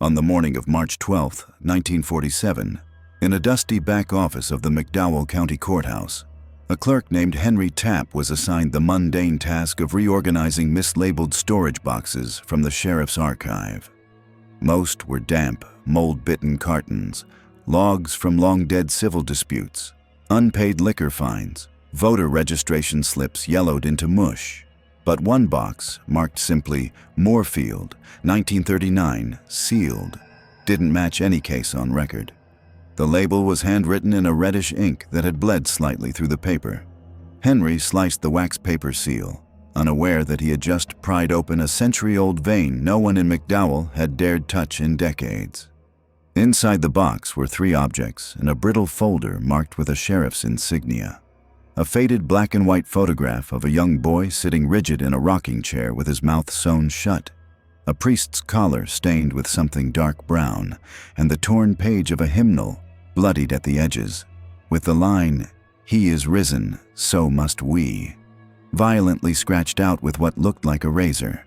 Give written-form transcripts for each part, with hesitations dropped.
On the morning of March 12, 1947, in a dusty back office of the McDowell County Courthouse, a clerk named Henry Tapp was assigned the mundane task of reorganizing mislabeled storage boxes from the sheriff's archive. Most were damp, mold-bitten cartons, logs from long-dead civil disputes, unpaid liquor fines, voter registration slips yellowed into mush. But one box, marked simply Moorfield, 1939, sealed, didn't match any case on record. The label was handwritten in a reddish ink that had bled slightly through the paper. Henry sliced the wax paper seal, unaware that he had just pried open a century-old vein no one in McDowell had dared touch in decades. Inside the box were 3 objects and a brittle folder marked with a sheriff's insignia. A faded black and white photograph of a young boy sitting rigid in a rocking chair with his mouth sewn shut, a priest's collar stained with something dark brown, and the torn page of a hymnal, bloodied at the edges, with the line, "He is risen, so must we," violently scratched out with what looked like a razor.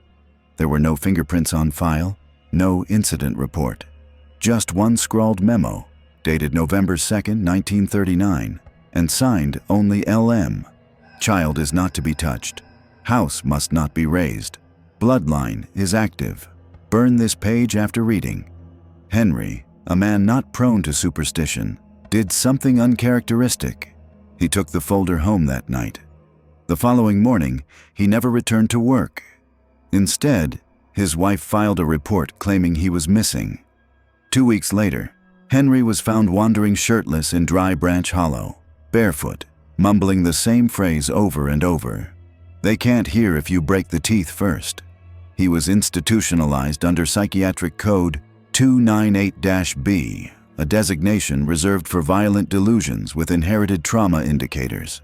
There were no fingerprints on file, no incident report. Just one scrawled memo, dated November 2, 1939, and signed only LM. Child is not to be touched. House must not be raised. Bloodline is active. Burn this page after reading. Henry, a man not prone to superstition, did something uncharacteristic. He took the folder home that night. The following morning, he never returned to work. Instead, his wife filed a report claiming he was missing. 2 weeks later, Henry was found wandering shirtless in Dry Branch Hollow, barefoot, mumbling the same phrase over and over. "They can't hear if you break the teeth first." He was institutionalized under Psychiatric Code 298-B, a designation reserved for violent delusions with inherited trauma indicators.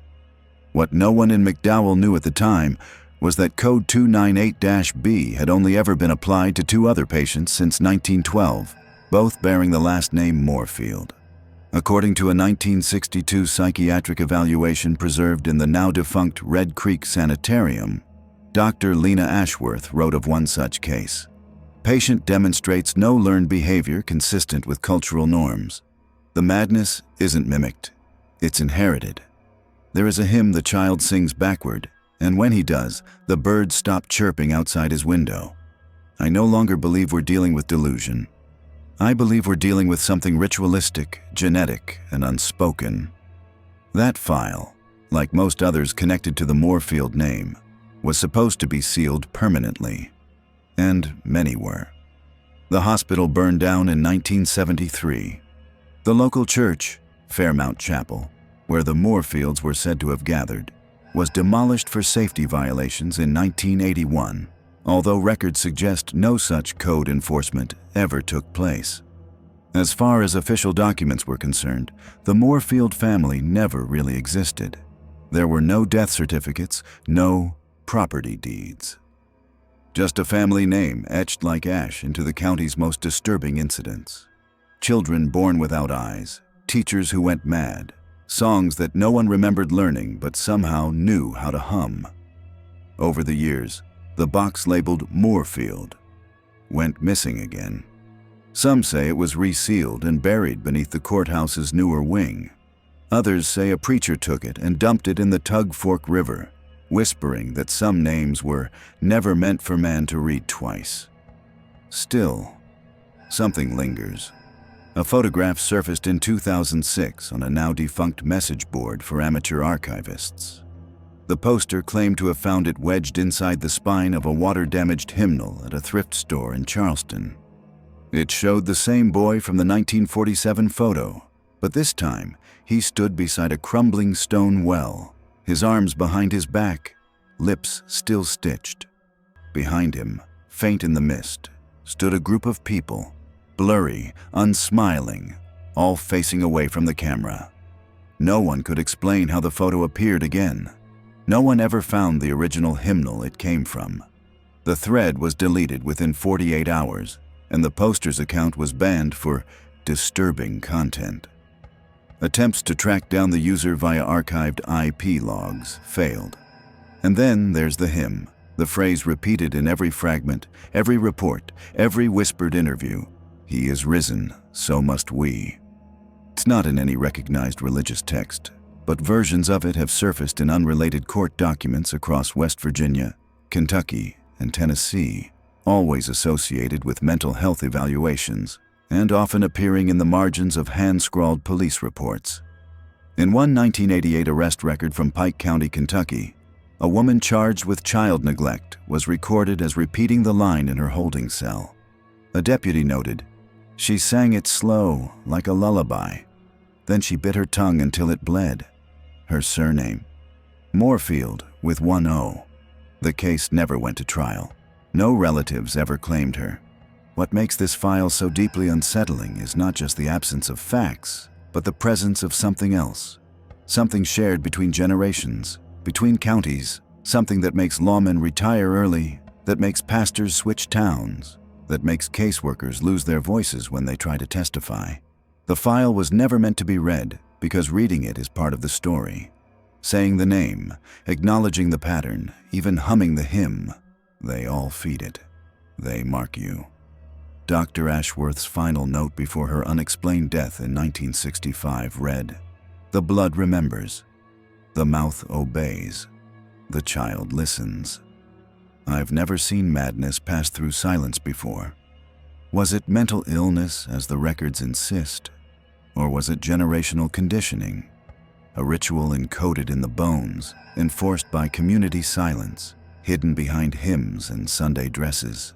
What no one in McDowell knew at the time was that Code 298-B had only ever been applied to 2 other patients since 1912, both bearing the last name Moorfield. According to a 1962 psychiatric evaluation preserved in the now-defunct Red Creek Sanitarium, Dr. Lena Ashworth wrote of one such case. Patient demonstrates no learned behavior consistent with cultural norms. The madness isn't mimicked, it's inherited. There is a hymn the child sings backward, and when he does, the birds stop chirping outside his window. I no longer believe we're dealing with delusion. I believe we're dealing with something ritualistic, genetic, and unspoken. That file, like most others connected to the Moorfield name, was supposed to be sealed permanently. And many were. The hospital burned down in 1973. The local church, Fairmount Chapel, where the Moorfields were said to have gathered, was demolished for safety violations in 1981. Although records suggest no such code enforcement ever took place. As far as official documents were concerned, the Moorfield family never really existed. There were no death certificates, no property deeds. Just a family name etched like ash into the county's most disturbing incidents. Children born without eyes, teachers who went mad, songs that no one remembered learning but somehow knew how to hum. Over the years, the box labeled Moorfield went missing again. Some say it was resealed and buried beneath the courthouse's newer wing. Others say a preacher took it and dumped it in the Tug Fork River, whispering that some names were never meant for man to read twice. Still, something lingers. A photograph surfaced in 2006 on a now-defunct message board for amateur archivists. The poster claimed to have found it wedged inside the spine of a water-damaged hymnal at a thrift store in Charleston. It showed the same boy from the 1947 photo, but this time he stood beside a crumbling stone well, his arms behind his back, lips still stitched. Behind him, faint in the mist, stood a group of people, blurry, unsmiling, all facing away from the camera. No one could explain how the photo appeared again. No one ever found the original hymnal it came from. The thread was deleted within 48 hours, and the poster's account was banned for disturbing content. Attempts to track down the user via archived IP logs failed. And then there's the hymn, the phrase repeated in every fragment, every report, every whispered interview. He is risen, so must we. It's not in any recognized religious text, but versions of it have surfaced in unrelated court documents across West Virginia, Kentucky, and Tennessee, always associated with mental health evaluations, and often appearing in the margins of hand-scrawled police reports. In one 1988 arrest record from Pike County, Kentucky, a woman charged with child neglect was recorded as repeating the line in her holding cell. A deputy noted, "She sang it slow, like a lullaby. Then she bit her tongue until it bled." Her surname, Moorfield, with one O. The case never went to trial. No relatives ever claimed her. What makes this file so deeply unsettling is not just the absence of facts, but the presence of something else. Something shared between generations, between counties, something that makes lawmen retire early, that makes pastors switch towns, that makes caseworkers lose their voices when they try to testify. The file was never meant to be read, because reading it is part of the story. Saying the name, acknowledging the pattern, even humming the hymn, they all feed it. They mark you. Dr. Ashworth's final note before her unexplained death in 1965 read, "The blood remembers. The mouth obeys. The child listens." I've never seen madness pass through silence before. Was it mental illness, as the records insist? Or was it generational conditioning? A ritual encoded in the bones, enforced by community silence, hidden behind hymns and Sunday dresses.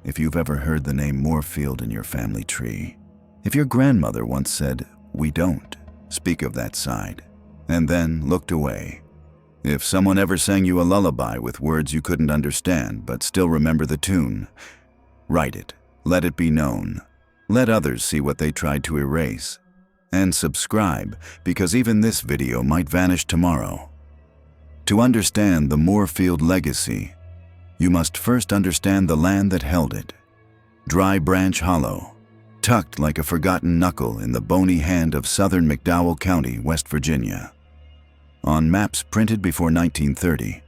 If you've ever heard the name Moorfield in your family tree, if your grandmother once said, "We don't speak of that side," and then looked away, if someone ever sang you a lullaby with words you couldn't understand but still remember the tune, write it, let it be known. Let others see what they tried to erase. And subscribe, because even this video might vanish tomorrow. To understand the Moorfield legacy, you must first understand the land that held it. Dry Branch Hollow, tucked like a forgotten knuckle in the bony hand of southern McDowell County, West Virginia. On maps printed before 1930,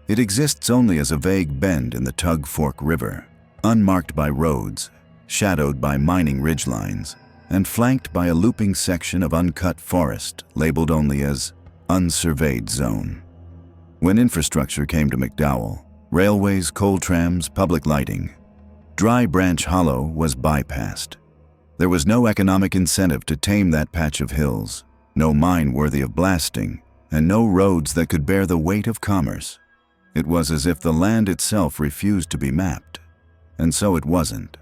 it exists only as a vague bend in the Tug Fork River, unmarked by roads, shadowed by mining ridgelines, and flanked by a looping section of uncut forest labeled only as Unsurveyed Zone. When infrastructure came to McDowell, railways, coal trams, public lighting, Dry Branch Hollow was bypassed. There was no economic incentive to tame that patch of hills, no mine worthy of blasting, and no roads that could bear the weight of commerce. It was as if the land itself refused to be mapped, and so it wasn't.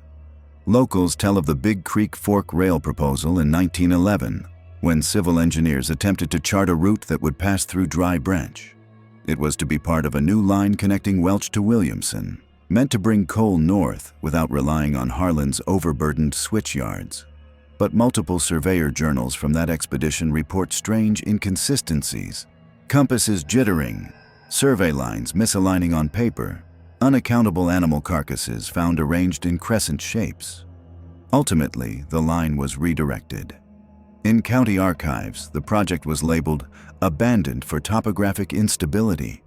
Locals tell of the Big Creek Fork Rail proposal in 1911, when civil engineers attempted to chart a route that would pass through Dry Branch. It was to be part of a new line connecting Welch to Williamson, meant to bring coal north without relying on Harlan's overburdened switch yards. But multiple surveyor journals from that expedition report strange inconsistencies, compasses jittering, survey lines misaligning on paper, unaccountable animal carcasses found arranged in crescent shapes. Ultimately, the line was redirected. In county archives, the project was labeled abandoned for topographic instability.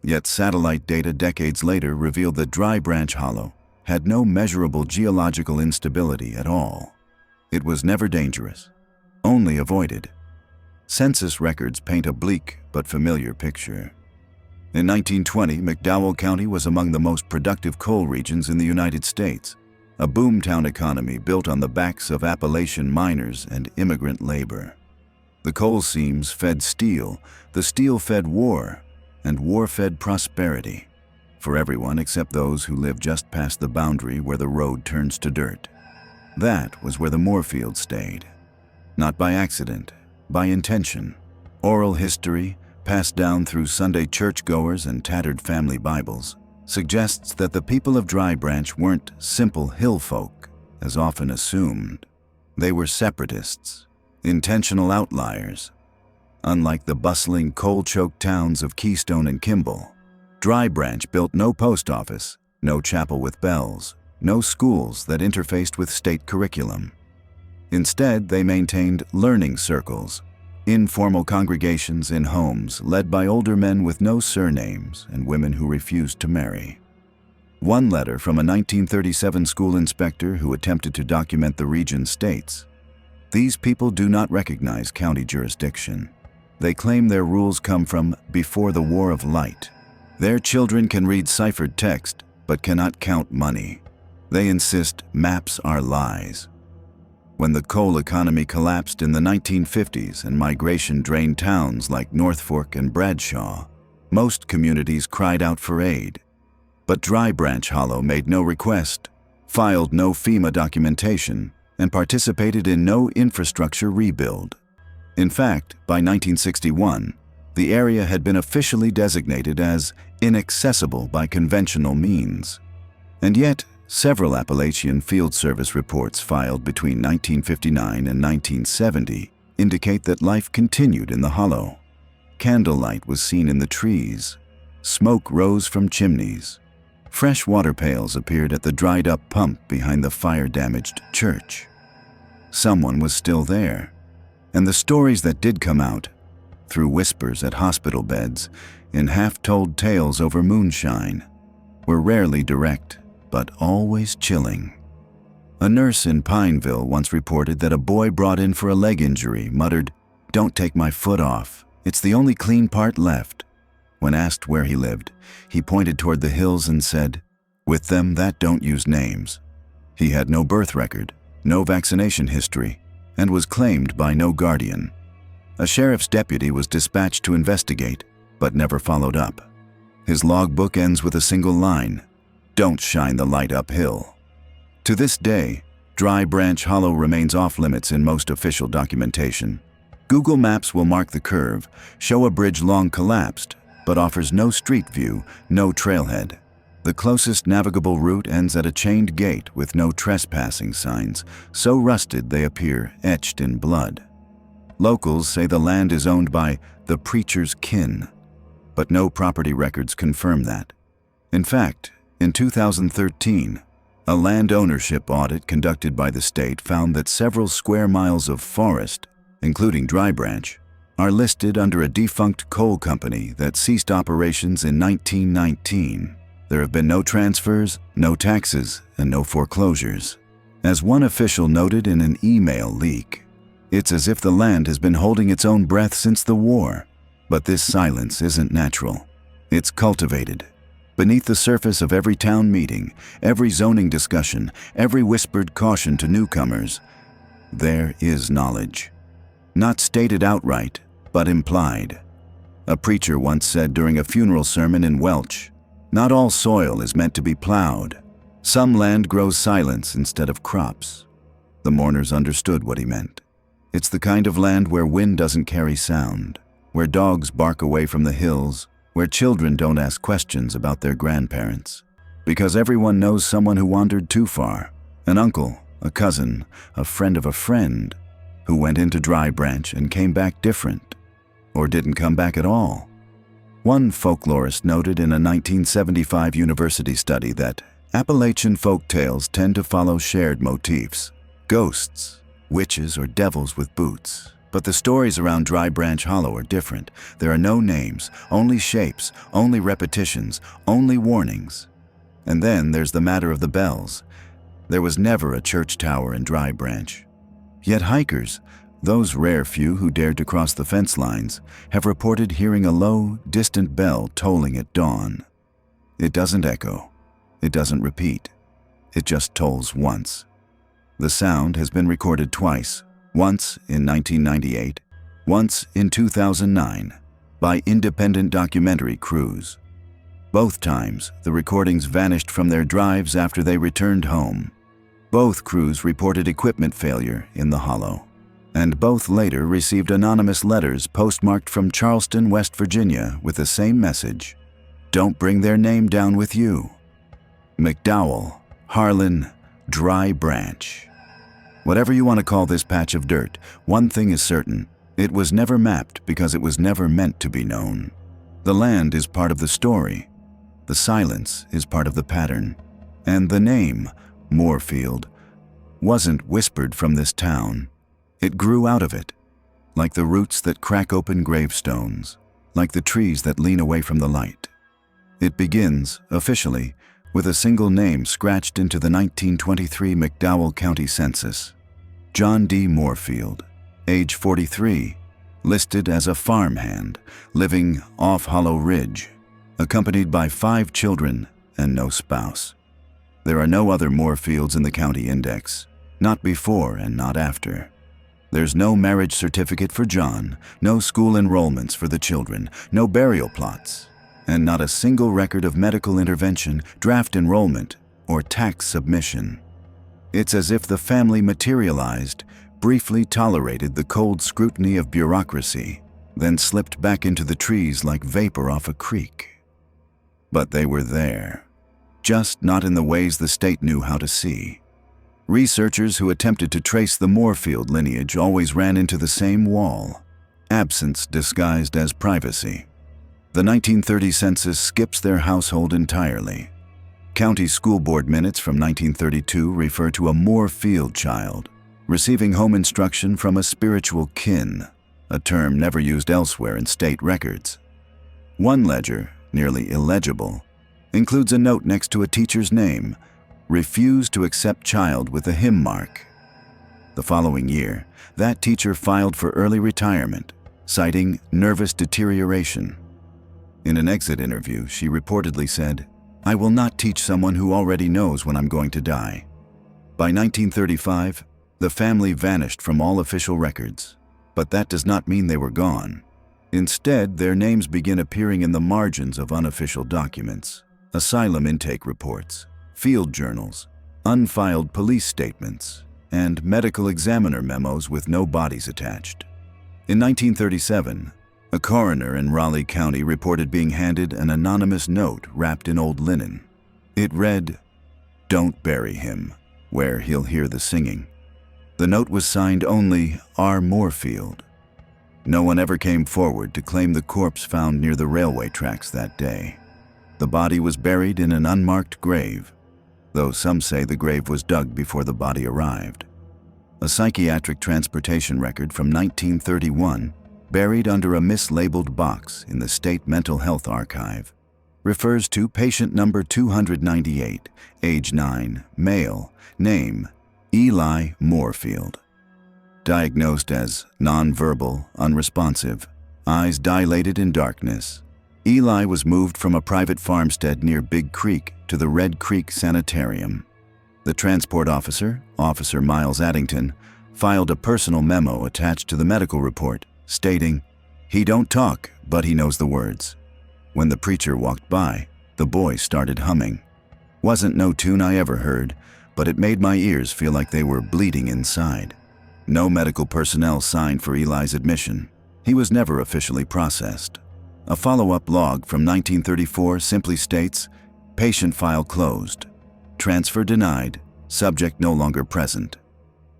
Yet satellite data decades later revealed that Dry Branch Hollow had no measurable geological instability at all. It was never dangerous, only avoided. Census records paint a bleak but familiar picture. In 1920, McDowell County was among the most productive coal regions in the United States, a boomtown economy built on the backs of Appalachian miners and immigrant labor. The coal seams fed steel, the steel fed war, and war fed prosperity, for everyone except those who lived just past the boundary where the road turns to dirt. That was where the Moorfields stayed. Not by accident, by intention. Oral history, passed down through Sunday churchgoers and tattered family Bibles, suggests that the people of Dry Branch weren't simple hill folk, as often assumed. They were separatists, intentional outliers. Unlike the bustling, coal-choked towns of Keystone and Kimball, Dry Branch built no post office, no chapel with bells, no schools that interfaced with state curriculum. Instead, they maintained learning circles, informal congregations in homes led by older men with no surnames and women who refused to marry. One letter from a 1937 school inspector who attempted to document the region states, "These people do not recognize county jurisdiction. They claim their rules come from before the War of Light. Their children can read ciphered text, but cannot count money. They insist maps are lies." When the coal economy collapsed in the 1950s and migration drained towns like North Fork and Bradshaw, most communities cried out for aid. But Dry Branch Hollow made no request, filed no FEMA documentation, and participated in no infrastructure rebuild. In fact, by 1961, the area had been officially designated as inaccessible by conventional means. And yet, several Appalachian Field Service reports filed between 1959 and 1970 indicate that life continued in the hollow. Candlelight was seen in the trees. Smoke rose from chimneys. Fresh water pails appeared at the dried-up pump behind the fire-damaged church. Someone was still there, and the stories that did come out, through whispers at hospital beds, in half-told tales over moonshine, were rarely direct, but always chilling. A nurse in Pineville once reported that a boy brought in for a leg injury muttered, "Don't take my foot off. It's the only clean part left." When asked where he lived, he pointed toward the hills and said, "With them that don't use names." He had no birth record, no vaccination history, and was claimed by no guardian. A sheriff's deputy was dispatched to investigate, but never followed up. His logbook ends with a single line, "Don't shine the light uphill." To this day, Dry Branch Hollow remains off-limits in most official documentation. Google Maps will mark the curve, show a bridge long collapsed, but offers no street view, no trailhead. The closest navigable route ends at a chained gate with no trespassing signs, so rusted they appear etched in blood. Locals say the land is owned by the preacher's kin, but no property records confirm that. In fact, in 2013, a land ownership audit conducted by the state found that several square miles of forest, including Dry Branch, are listed under a defunct coal company that ceased operations in 1919. There have been no transfers, no taxes, and no foreclosures. As one official noted in an email leak, "It's as if the land has been holding its own breath since the war." But this silence isn't natural. It's cultivated. Beneath the surface of every town meeting, every zoning discussion, every whispered caution to newcomers, there is knowledge. Not stated outright, but implied. A preacher once said during a funeral sermon in Welch, "Not all soil is meant to be plowed. Some land grows silence instead of crops." The mourners understood what he meant. It's the kind of land where wind doesn't carry sound, where dogs bark away from the hills, where children don't ask questions about their grandparents. Because everyone knows someone who wandered too far, an uncle, a cousin, a friend of a friend, who went into Dry Branch and came back different, or didn't come back at all. One folklorist noted in a 1975 university study that Appalachian folk tales tend to follow shared motifs: ghosts, witches, or devils with boots. But the stories around Dry Branch Hollow are different. There are no names, only shapes, only repetitions, only warnings. And then there's the matter of the bells. There was never a church tower in Dry Branch. Yet hikers, those rare few who dared to cross the fence lines, have reported hearing a low, distant bell tolling at dawn. It doesn't echo. It doesn't repeat. It just tolls once. The sound has been recorded twice, once in 1998, once in 2009, by independent documentary crews. Both times, the recordings vanished from their drives after they returned home. Both crews reported equipment failure in the hollow, and both later received anonymous letters postmarked from Charleston, West Virginia with the same message: "Don't bring their name down with you." McDowell, Harlan, Dry Branch. Whatever you want to call this patch of dirt, one thing is certain: it was never mapped because it was never meant to be known. The land is part of the story. The silence is part of the pattern. And the name, Moorfield, wasn't whispered from this town. It grew out of it, like the roots that crack open gravestones, like the trees that lean away from the light. It begins, officially, with a single name scratched into the 1923 McDowell County Census. John D. Moorfield, age 43, listed as a farmhand living off Hollow Ridge, accompanied by 5 children and no spouse. There are no other Moorfields in the county index, not before and not after. There's no marriage certificate for John, no school enrollments for the children, no burial plots, and not a single record of medical intervention, draft enrollment, or tax submission. It's as if the family materialized, briefly tolerated the cold scrutiny of bureaucracy, then slipped back into the trees like vapor off a creek. But they were there, just not in the ways the state knew how to see. Researchers who attempted to trace the Moorfield lineage always ran into the same wall: absence disguised as privacy. The 1930 census skips their household entirely. County school board minutes from 1932 refer to a Moorfield child receiving home instruction from a spiritual kin, a term never used elsewhere in state records. One ledger, nearly illegible, includes a note next to a teacher's name: refused to accept child with a hymn mark. The following year, that teacher filed for early retirement, citing nervous deterioration. In an exit interview, she reportedly said, "I will not teach someone who already knows when I'm going to die." By 1935, the family vanished from all official records, but that does not mean they were gone. Instead, their names begin appearing in the margins of unofficial documents, asylum intake reports, field journals, unfiled police statements, and medical examiner memos with no bodies attached. In 1937, a coroner in Raleigh County reported being handed an anonymous note wrapped in old linen. It read, "Don't bury him, where he'll hear the singing." The note was signed only R. Moorfield. No one ever came forward to claim the corpse found near the railway tracks that day. The body was buried in an unmarked grave, though some say the grave was dug before the body arrived. A psychiatric transportation record from 1931, buried under a mislabeled box in the State Mental Health Archive, refers to patient number 298, age 9, male, name Eli Moorfield. Diagnosed as nonverbal, unresponsive, eyes dilated in darkness, Eli was moved from a private farmstead near Big Creek to the Red Creek Sanitarium. The transport officer, Officer Miles Addington, filed a personal memo attached to the medical report, stating, "He don't talk, but he knows the words." When the preacher walked by, the boy started humming. Wasn't no tune I ever heard, but it made my ears feel like they were bleeding inside. No medical personnel signed for Eli's admission. He was never officially processed. A follow-up log from 1934 simply states, "Patient file closed. Transfer denied. Subject no longer present."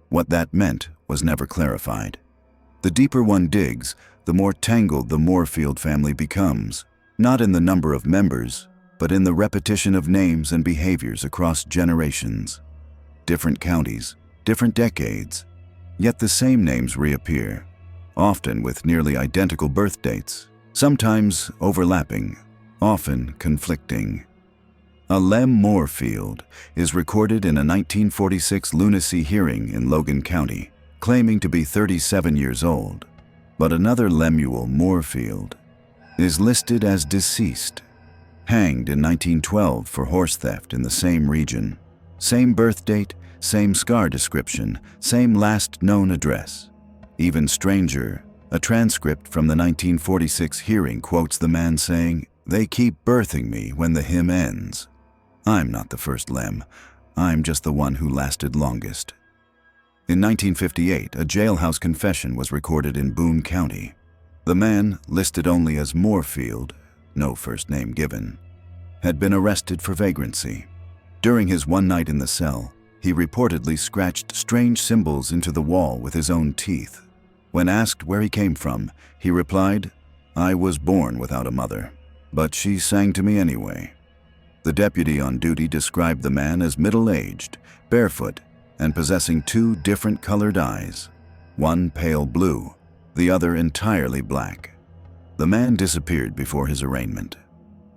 What that meant was never clarified. The deeper one digs, the more tangled the Moorfield family becomes, not in the number of members, but in the repetition of names and behaviors across generations. Different counties, different decades, yet the same names reappear, often with nearly identical birth dates, sometimes overlapping, often conflicting. A Lem Moorfield is recorded in a 1946 lunacy hearing in Logan County, claiming to be 37 years old, but another Lemuel Moorfield is listed as deceased, hanged in 1912 for horse theft in the same region. Same birth date, same scar description, same last known address. Even stranger, a transcript from the 1946 hearing quotes the man saying, "They keep birthing me when the hymn ends. I'm not the first Lem, I'm just the one who lasted longest." In 1958, a jailhouse confession was recorded in Boone County. The man, listed only as Moorfield, no first name given, had been arrested for vagrancy. During his one night in the cell, he reportedly scratched strange symbols into the wall with his own teeth. When asked where he came from, he replied, "I was born without a mother, but she sang to me anyway." The deputy on duty described the man as middle-aged, barefoot, and possessing 2 different colored eyes, one pale blue, the other entirely black. The man disappeared before his arraignment.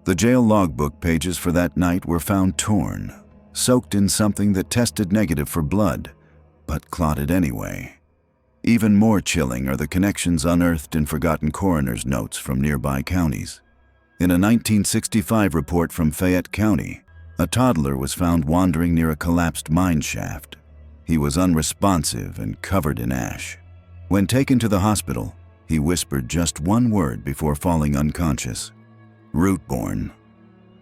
The jail logbook pages for that night were found torn, soaked in something that tested negative for blood, but clotted anyway. Even more chilling are the connections unearthed in forgotten coroner's notes from nearby counties. In a 1965 report from Fayette County, a toddler was found wandering near a collapsed mine shaft. He was unresponsive and covered in ash. When taken to the hospital, he whispered just one word before falling unconscious: root-borne.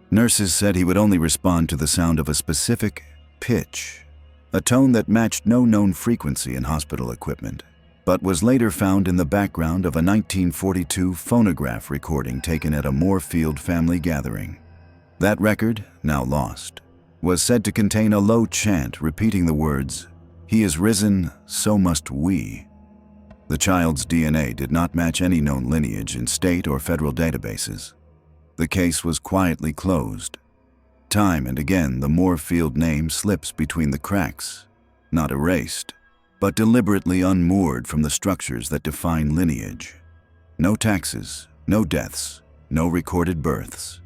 Nurses said he would only respond to the sound of a specific pitch, a tone that matched no known frequency in hospital equipment, but was later found in the background of a 1942 phonograph recording taken at a Moorfield family gathering. That record, now lost, was said to contain a low chant repeating the words, "He is risen, so must we." The child's DNA did not match any known lineage in state or federal databases. The case was quietly closed. Time and again, the Moorfield name slips between the cracks, not erased, but deliberately unmoored from the structures that define lineage. No taxes, no deaths, no recorded births.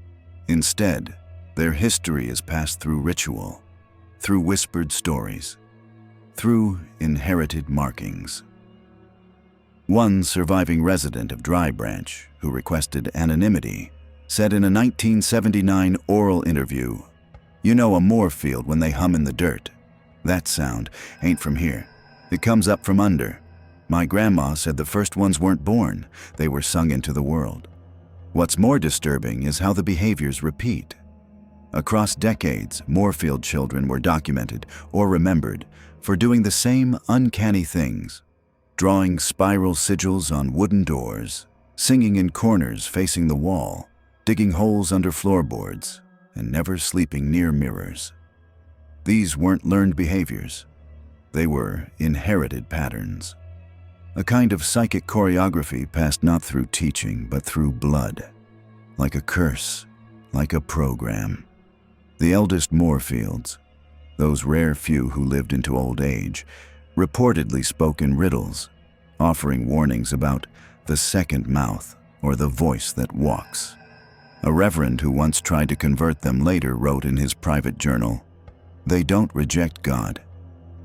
Instead, their history is passed through ritual, through whispered stories, through inherited markings. One surviving resident of Dry Branch, who requested anonymity, said in a 1979 oral interview, "You know a Moorfield when they hum in the dirt. That sound ain't from here. It comes up from under. My grandma said the first ones weren't born, they were sung into the world." What's more disturbing is how the behaviors repeat. Across decades, Moorfield children were documented or remembered for doing the same uncanny things: drawing spiral sigils on wooden doors, singing in corners facing the wall, digging holes under floorboards, and never sleeping near mirrors. These weren't learned behaviors. They were inherited patterns. A kind of psychic choreography passed not through teaching, but through blood. Like a curse, like a program. The eldest Moorfields, those rare few who lived into old age, reportedly spoke in riddles, offering warnings about the second mouth or the voice that walks. A reverend who once tried to convert them later wrote in his private journal, "They don't reject God.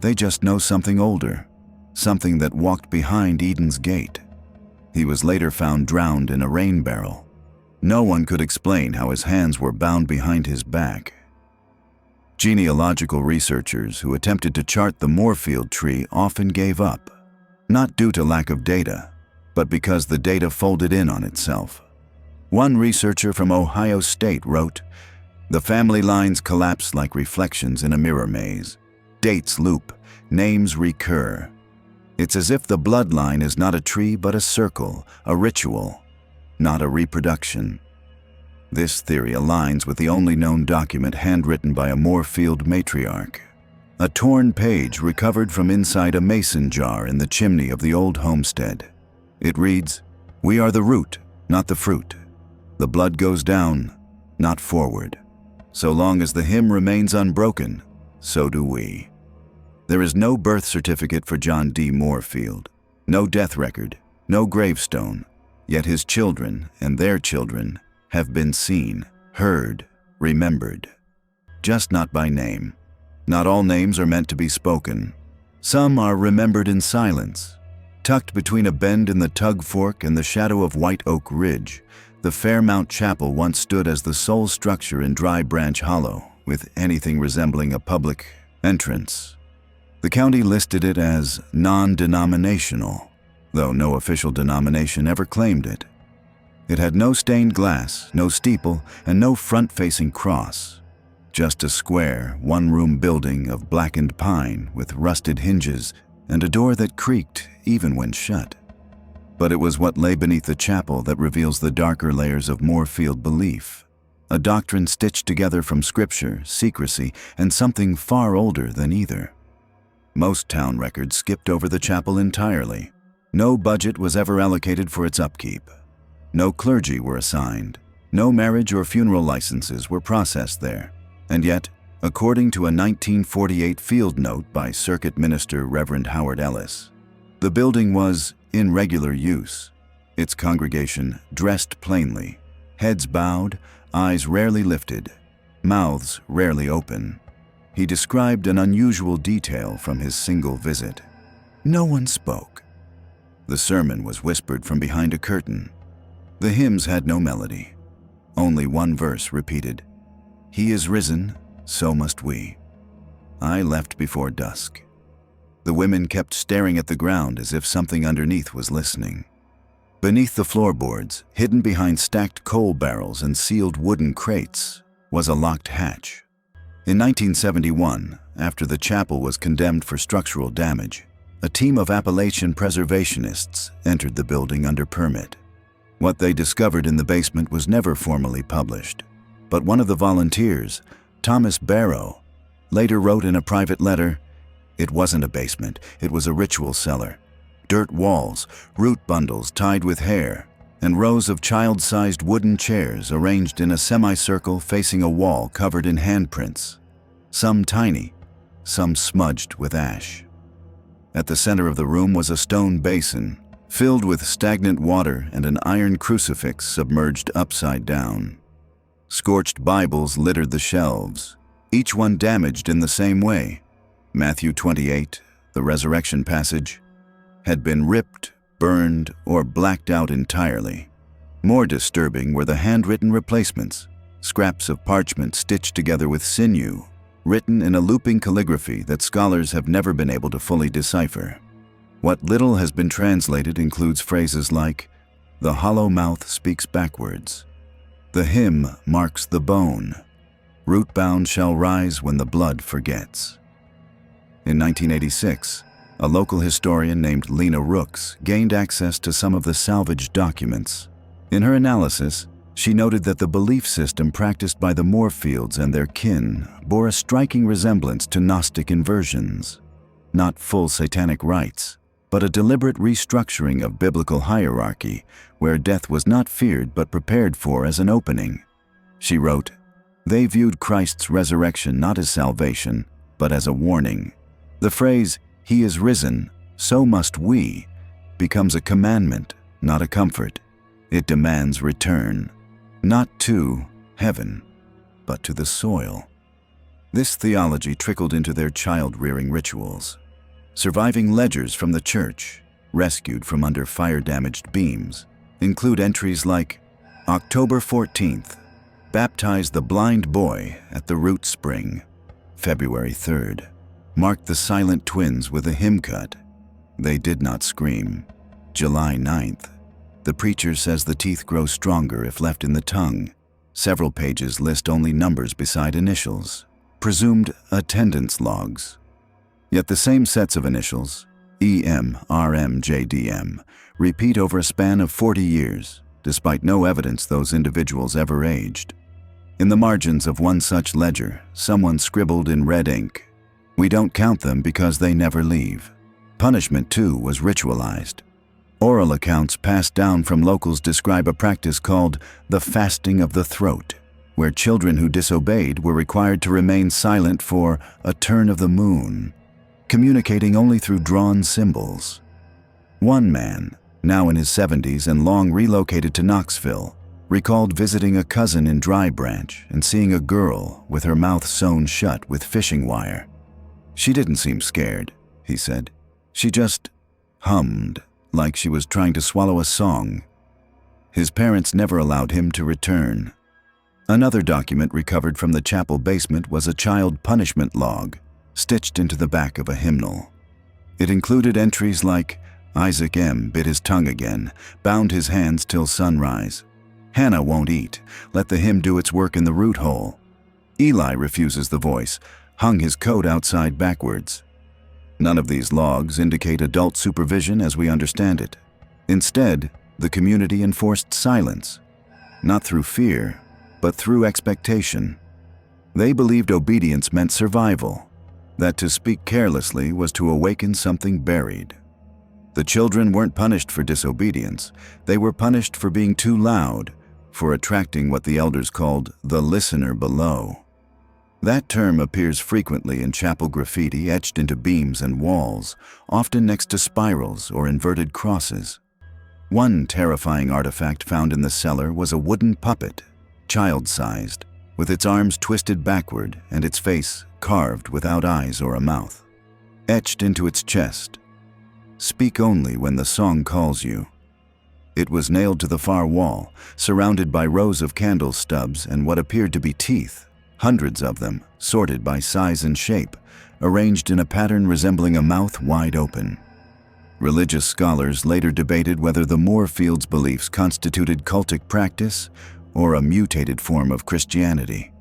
They just know something older, something that walked behind Eden's gate." He was later found drowned in a rain barrel. No one could explain how his hands were bound behind his back. Genealogical researchers who attempted to chart the Moorfield tree often gave up, not due to lack of data, but because the data folded in on itself. One researcher from Ohio State wrote, "The family lines collapse like reflections in a mirror maze. Dates loop, names recur. It's as if the bloodline is not a tree but a circle, a ritual, not a reproduction." This theory aligns with the only known document handwritten by a Moorfield matriarch. A torn page recovered from inside a mason jar in the chimney of the old homestead. It reads, "We are the root, not the fruit. The blood goes down, not forward. So long as the hymn remains unbroken, so do we." There is no birth certificate for John D. Moorfield, no death record, no gravestone, yet his children and their children have been seen, heard, remembered. Just not by name. Not all names are meant to be spoken. Some are remembered in silence. Tucked between a bend in the Tug Fork and the shadow of White Oak Ridge, the Fairmount Chapel once stood as the sole structure in Dry Branch Hollow, with anything resembling a public entrance. The county listed it as non-denominational, though no official denomination ever claimed it. It had no stained glass, no steeple, and no front-facing cross. Just a square, one-room building of blackened pine with rusted hinges and a door that creaked even when shut. But it was what lay beneath the chapel that reveals the darker layers of Moorfield belief, a doctrine stitched together from scripture, secrecy, and something far older than either. Most town records skipped over the chapel entirely. No budget was ever allocated for its upkeep. No clergy were assigned. No marriage or funeral licenses were processed there. And yet, according to a 1948 field note by Circuit Minister Reverend Howard Ellis, the building was in regular use. Its congregation dressed plainly, heads bowed, eyes rarely lifted, mouths rarely open. He described an unusual detail from his single visit. No one spoke. The sermon was whispered from behind a curtain. The hymns had no melody. Only one verse repeated, "He is risen, so must we." I left before dusk. The women kept staring at the ground as if something underneath was listening. Beneath the floorboards, hidden behind stacked coal barrels and sealed wooden crates, was a locked hatch. In 1971, after the chapel was condemned for structural damage, a team of Appalachian preservationists entered the building under permit. What they discovered in the basement was never formally published, but one of the volunteers, Thomas Barrow, later wrote in a private letter, "It wasn't a basement, it was a ritual cellar. Dirt walls, root bundles tied with hair, and rows of child-sized wooden chairs arranged in a semicircle facing a wall covered in handprints, some tiny, some smudged with ash." At the center of the room was a stone basin, filled with stagnant water and an iron crucifix submerged upside down. Scorched Bibles littered the shelves, each one damaged in the same way. Matthew 28, the resurrection passage, had been ripped, burned, or blacked out entirely. More disturbing were the handwritten replacements, scraps of parchment stitched together with sinew, written in a looping calligraphy that scholars have never been able to fully decipher. What little has been translated includes phrases like, "The hollow mouth speaks backwards," "The hymn marks the bone," "Root-bound shall rise when the blood forgets." In 1986, a local historian named Lena Rooks gained access to some of the salvaged documents. In her analysis, she noted that the belief system practiced by the Moorfields and their kin bore a striking resemblance to Gnostic inversions. Not full satanic rites, but a deliberate restructuring of biblical hierarchy where death was not feared but prepared for as an opening. She wrote, "They viewed Christ's resurrection not as salvation, but as a warning. The phrase, 'He is risen, so must we,' becomes a commandment, not a comfort. It demands return, not to heaven, but to the soil." This theology trickled into their child-rearing rituals. Surviving ledgers from the church, rescued from under fire-damaged beams, include entries like, "October 14th, baptized the blind boy at the root spring. February 3rd, marked the silent twins with a hymn cut. They did not scream. July 9th, the preacher says the teeth grow stronger if left in the tongue." Several pages list only numbers beside initials, presumed attendance logs. Yet the same sets of initials, EM, RM, JDM, repeat over a span of 40 years, despite no evidence those individuals ever aged. In the margins of one such ledger, someone scribbled in red ink, "We don't count them because they never leave." Punishment, too, was ritualized. Oral accounts passed down from locals describe a practice called the fasting of the throat, where children who disobeyed were required to remain silent for a turn of the moon, communicating only through drawn symbols. One man, now in his 70s and long relocated to Knoxville, recalled visiting a cousin in Dry Branch and seeing a girl with her mouth sewn shut with fishing wire. "She didn't seem scared," he said. "She just hummed like she was trying to swallow a song." His parents never allowed him to return. Another document recovered from the chapel basement was a child punishment log, stitched into the back of a hymnal. It included entries like, "Isaac M. bit his tongue again, bound his hands till sunrise. Hannah won't eat, let the hymn do its work in the root hole. Eli refuses the voice, hung his coat outside backwards." None of these logs indicate adult supervision as we understand it. Instead, the community enforced silence, not through fear, but through expectation. They believed obedience meant survival, that to speak carelessly was to awaken something buried. The children weren't punished for disobedience, they were punished for being too loud, for attracting what the elders called the listener below. That term appears frequently in chapel graffiti etched into beams and walls, often next to spirals or inverted crosses. One terrifying artifact found in the cellar was a wooden puppet, child-sized, with its arms twisted backward and its face carved without eyes or a mouth. Etched into its chest, "Speak only when the song calls you." It was nailed to the far wall, surrounded by rows of candle stubs and what appeared to be teeth, hundreds of them, sorted by size and shape, arranged in a pattern resembling a mouth wide open. Religious scholars later debated whether the Moorfields' beliefs constituted cultic practice or a mutated form of Christianity.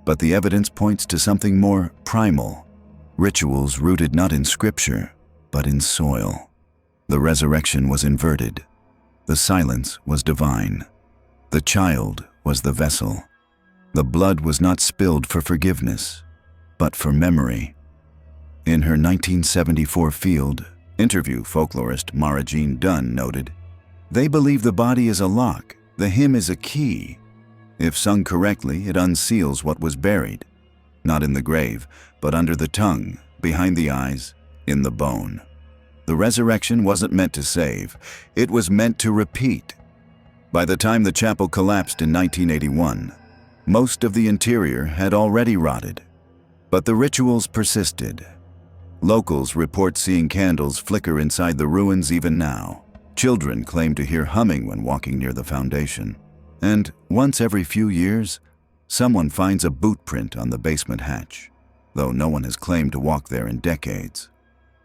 But the evidence points to something more primal, rituals rooted not in scripture, but in soil. The resurrection was inverted. The silence was divine. The child was the vessel. The blood was not spilled for forgiveness, but for memory. In her 1974 Field interview, folklorist Mara Jean Dunn noted, "They believe the body is a lock, the hymn is a key. If sung correctly, it unseals what was buried, not in the grave, but under the tongue, behind the eyes, in the bone." The resurrection wasn't meant to save, it was meant to repeat. By the time the chapel collapsed in 1981, most of the interior had already rotted. But the rituals persisted. Locals report seeing candles flicker inside the ruins even now. Children claim to hear humming when walking near the foundation. And once every few years, someone finds a boot print on the basement hatch, though no one has claimed to walk there in decades.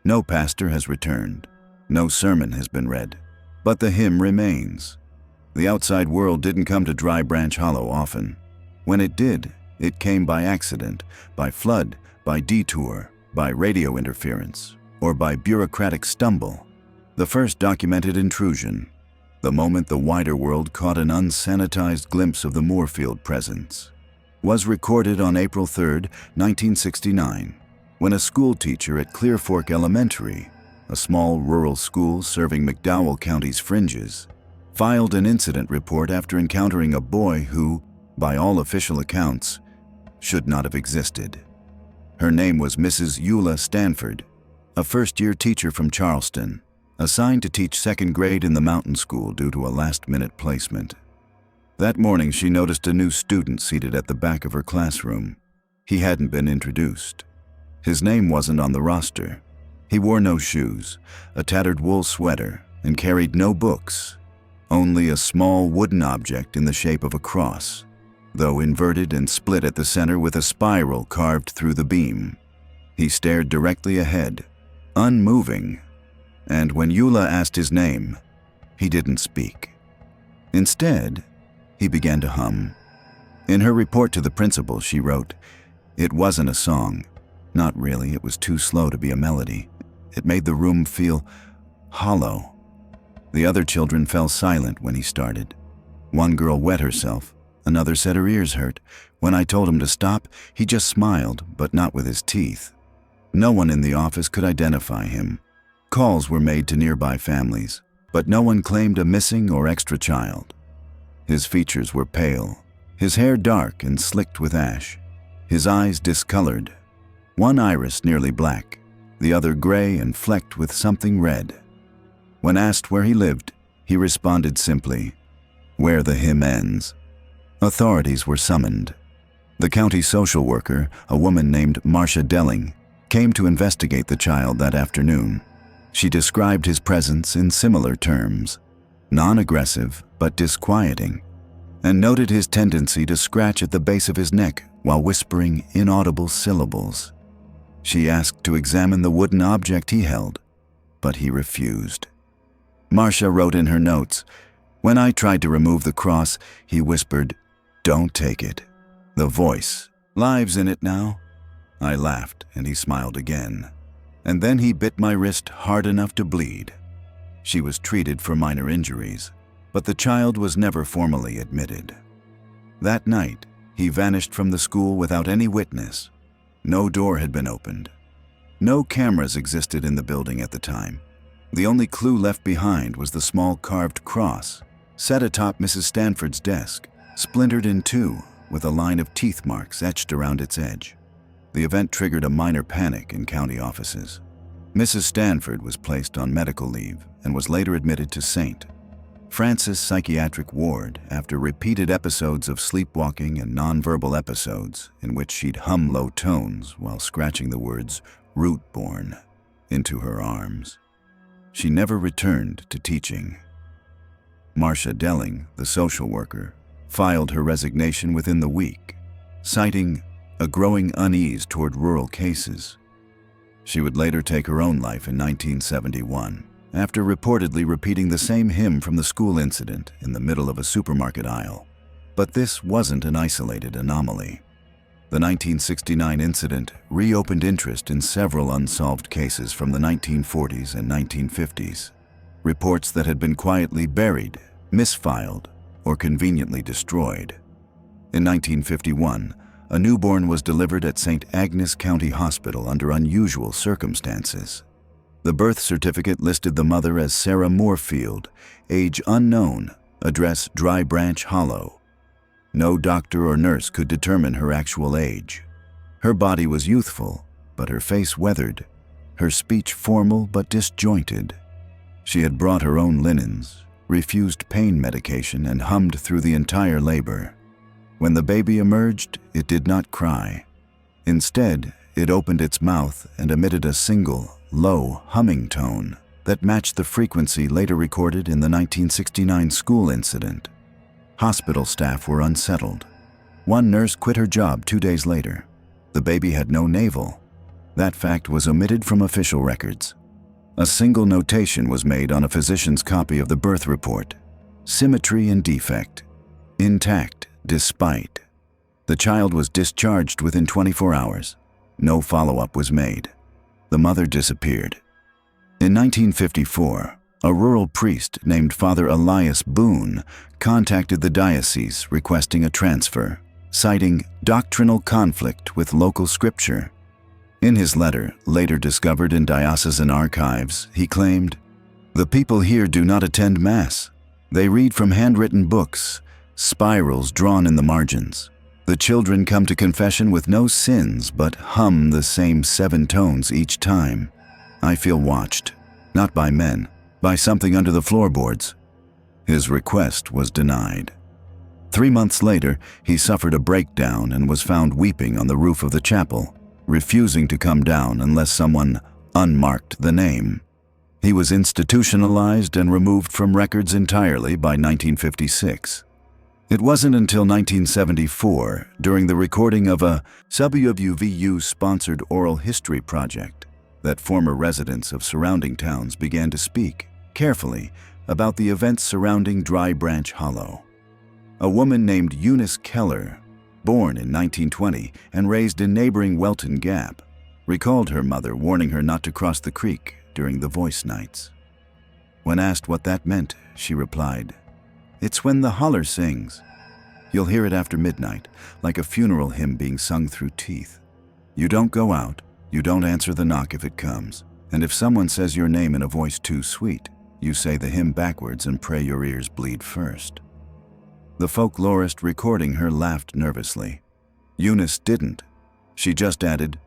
No pastor has returned. No sermon has been read. But the hymn remains. The outside world didn't come to Dry Branch Hollow often. When it did, it came by accident, by flood, by detour, by radio interference, or by bureaucratic stumble. The first documented intrusion, the moment the wider world caught an unsanitized glimpse of the Moorfield presence, was recorded on April 3, 1969, when a school teacher at Clear Fork Elementary, a small rural school serving McDowell County's fringes, filed an incident report after encountering a boy who, by all official accounts, should not have existed. Her name was Mrs. Eula Stanford, a first-year teacher from Charleston, assigned to teach second grade in the mountain school due to a last-minute placement. That morning, she noticed a new student seated at the back of her classroom. He hadn't been introduced. His name wasn't on the roster. He wore no shoes, a tattered wool sweater, and carried no books, only a small wooden object in the shape of a cross, though inverted and split at the center with a spiral carved through the beam. He stared directly ahead, unmoving, and when Eula asked his name, he didn't speak. Instead, he began to hum. In her report to the principal, she wrote, "It wasn't a song. Not really, it was too slow to be a melody. It made the room feel hollow." The other children fell silent when he started. One girl wet herself. Another said her ears hurt. When I told him to stop, he just smiled, but not with his teeth. No one in the office could identify him. Calls were made to nearby families, but no one claimed a missing or extra child. His features were pale, his hair dark and slicked with ash, his eyes discolored, one iris nearly black, the other gray and flecked with something red. When asked where he lived, he responded simply, "Where the hymn ends." Authorities were summoned. The county social worker, a woman named Marcia Delling, came to investigate the child that afternoon. She described his presence in similar terms, non-aggressive but disquieting, and noted his tendency to scratch at the base of his neck while whispering inaudible syllables. She asked to examine the wooden object he held, but he refused. Marcia wrote in her notes, "When I tried to remove the cross, he whispered, 'Don't take it.' The voice, 'Lives in it now.' I laughed, and he smiled again. And then he bit my wrist hard enough to bleed." She was treated for minor injuries, but the child was never formally admitted. That night, he vanished from the school without any witness. No door had been opened. No cameras existed in the building at the time. The only clue left behind was the small carved cross, set atop Mrs. Stanford's desk, splintered in two, with a line of teeth marks etched around its edge. The event triggered a minor panic in county offices. Mrs. Stanford was placed on medical leave and was later admitted to St. Frances' psychiatric ward after repeated episodes of sleepwalking and nonverbal episodes in which she'd hum low tones while scratching the words root-born into her arms. She never returned to teaching. Marcia Delling, the social worker, filed her resignation within the week, citing a growing unease toward rural cases. She would later take her own life in 1971, after reportedly repeating the same hymn from the school incident in the middle of a supermarket aisle. But this wasn't an isolated anomaly. The 1969 incident reopened interest in several unsolved cases from the 1940s and 1950s. Reports that had been quietly buried, misfiled, or conveniently destroyed. In 1951, a newborn was delivered at St. Agnes County Hospital under unusual circumstances. The birth certificate listed the mother as Sarah Moorfield, age unknown, address Dry Branch Hollow. No doctor or nurse could determine her actual age. Her body was youthful, but her face weathered, her speech formal but disjointed. She had brought her own linens, refused pain medication, and hummed through the entire labor. When the baby emerged, it did not cry. Instead, it opened its mouth and emitted a single, low, humming tone that matched the frequency later recorded in the 1969 school incident. Hospital staff were unsettled. One nurse quit her job 2 days later. The baby had no navel. That fact was omitted from official records. A single notation was made on a physician's copy of the birth report: symmetry and defect, intact despite. The child was discharged within 24 hours. No follow-up was made. The mother disappeared. In 1954, a rural priest named Father Elias Boone contacted the diocese requesting a transfer, citing doctrinal conflict with local scripture. In his letter, later discovered in diocesan archives, he claimed, "The people here do not attend Mass. They read from handwritten books, spirals drawn in the margins. The children come to confession with no sins but hum the same 7 tones each time. I feel watched, not by men, by something under the floorboards." His request was denied. 3 months later, he suffered a breakdown and was found weeping on the roof of the chapel, refusing to come down unless someone unmarked the name. He was institutionalized and removed from records entirely by 1956. It wasn't until 1974, during the recording of a WWVU-sponsored oral history project, that former residents of surrounding towns began to speak, carefully, about the events surrounding Dry Branch Hollow. A woman named Eunice Keller, born in 1920 and raised in neighboring Welton Gap, recalled her mother warning her not to cross the creek during the voice nights. When asked what that meant, she replied, "It's when the holler sings. You'll hear it after midnight, like a funeral hymn being sung through teeth. You don't go out, you don't answer the knock if it comes, and if someone says your name in a voice too sweet, you say the hymn backwards and pray your ears bleed first." The folklorist recording her laughed nervously. Eunice didn't. She just added,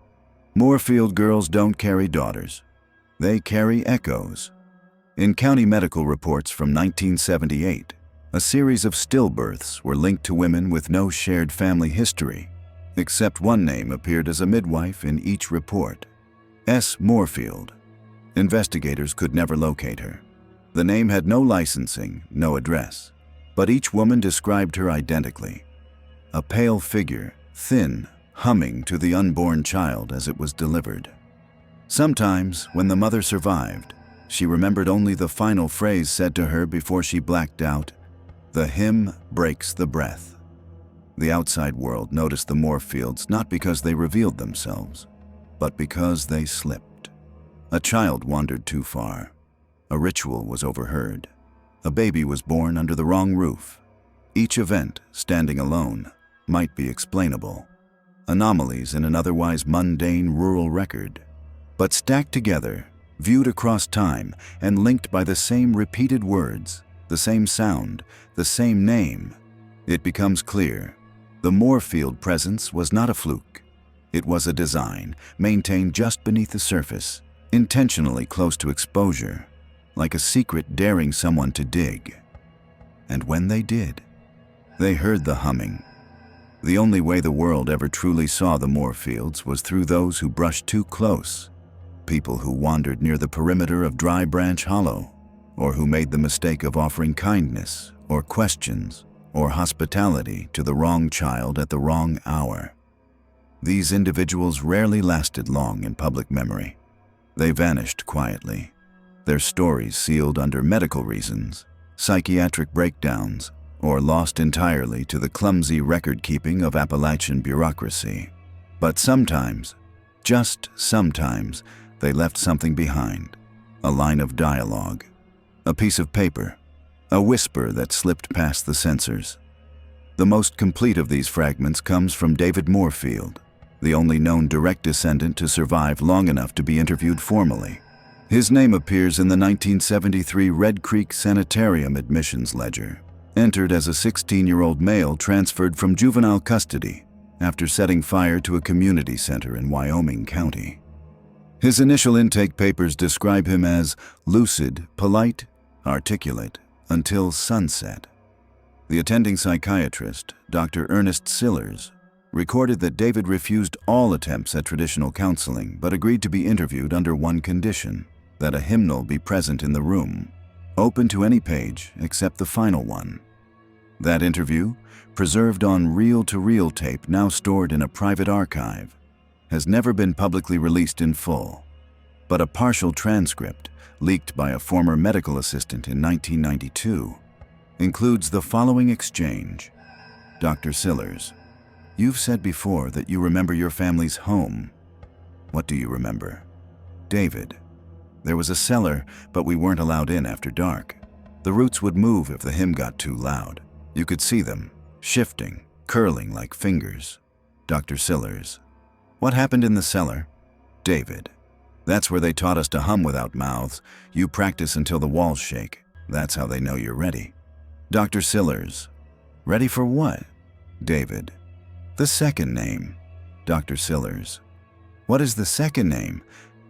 "Moorfield girls don't carry daughters. They carry echoes." In county medical reports from 1978, a series of stillbirths were linked to women with no shared family history, except one name appeared as a midwife in each report: S. Moorfield. Investigators could never locate her. The name had no licensing, no address, but each woman described her identically: a pale figure, thin, humming to the unborn child as it was delivered. Sometimes, when the mother survived, she remembered only the final phrase said to her before she blacked out: "The hymn breaks the breath." The outside world noticed the Moorfields not because they revealed themselves, but because they slipped. A child wandered too far. A ritual was overheard. A baby was born under the wrong roof. Each event, standing alone, might be explainable. Anomalies in an otherwise mundane rural record. But stacked together, viewed across time, and linked by the same repeated words, the same sound, the same name, it becomes clear the Moorfield presence was not a fluke. It was a design, maintained just beneath the surface, intentionally close to exposure, like a secret daring someone to dig. and when they did, they heard the humming. The only way the world ever truly saw the Moorfields was through those who brushed too close, people who wandered near the perimeter of Dry Branch Hollow, or who made the mistake of offering kindness or questions or hospitality to the wrong child at the wrong hour. These individuals rarely lasted long in public memory. They vanished quietly, their stories sealed under medical reasons, psychiatric breakdowns, or lost entirely to the clumsy record-keeping of Appalachian bureaucracy. But sometimes, just sometimes, they left something behind. A line of dialogue, a piece of paper, a whisper that slipped past the censors. The most complete of these fragments comes from David Moorfield, the only known direct descendant to survive long enough to be interviewed formally. His name appears in the 1973 Red Creek Sanitarium admissions ledger, entered as a 16-year-old male transferred from juvenile custody after setting fire to a community center in Wyoming County. His initial intake papers describe him as lucid, polite, articulate, until sunset. The attending psychiatrist, Dr. Ernest Sillers, recorded that David refused all attempts at traditional counseling but agreed to be interviewed under one condition: that a hymnal be present in the room, open to any page except the final one. That interview, preserved on reel-to-reel tape now stored in a private archive, has never been publicly released in full, but a partial transcript, leaked by a former medical assistant in 1992, includes the following exchange. Dr. Sillers: "You've said before that you remember your family's home. What do you remember?" David: "There was a cellar, but we weren't allowed in after dark. The roots would move if the hymn got too loud. You could see them, shifting, curling like fingers." Dr. Sillers: "What happened in the cellar?" David: "That's where they taught us to hum without mouths. You practice until the walls shake. That's how they know you're ready." Dr. Sillers: "Ready for what?" David: "The second name." Dr. Sillers: "What is the second name?"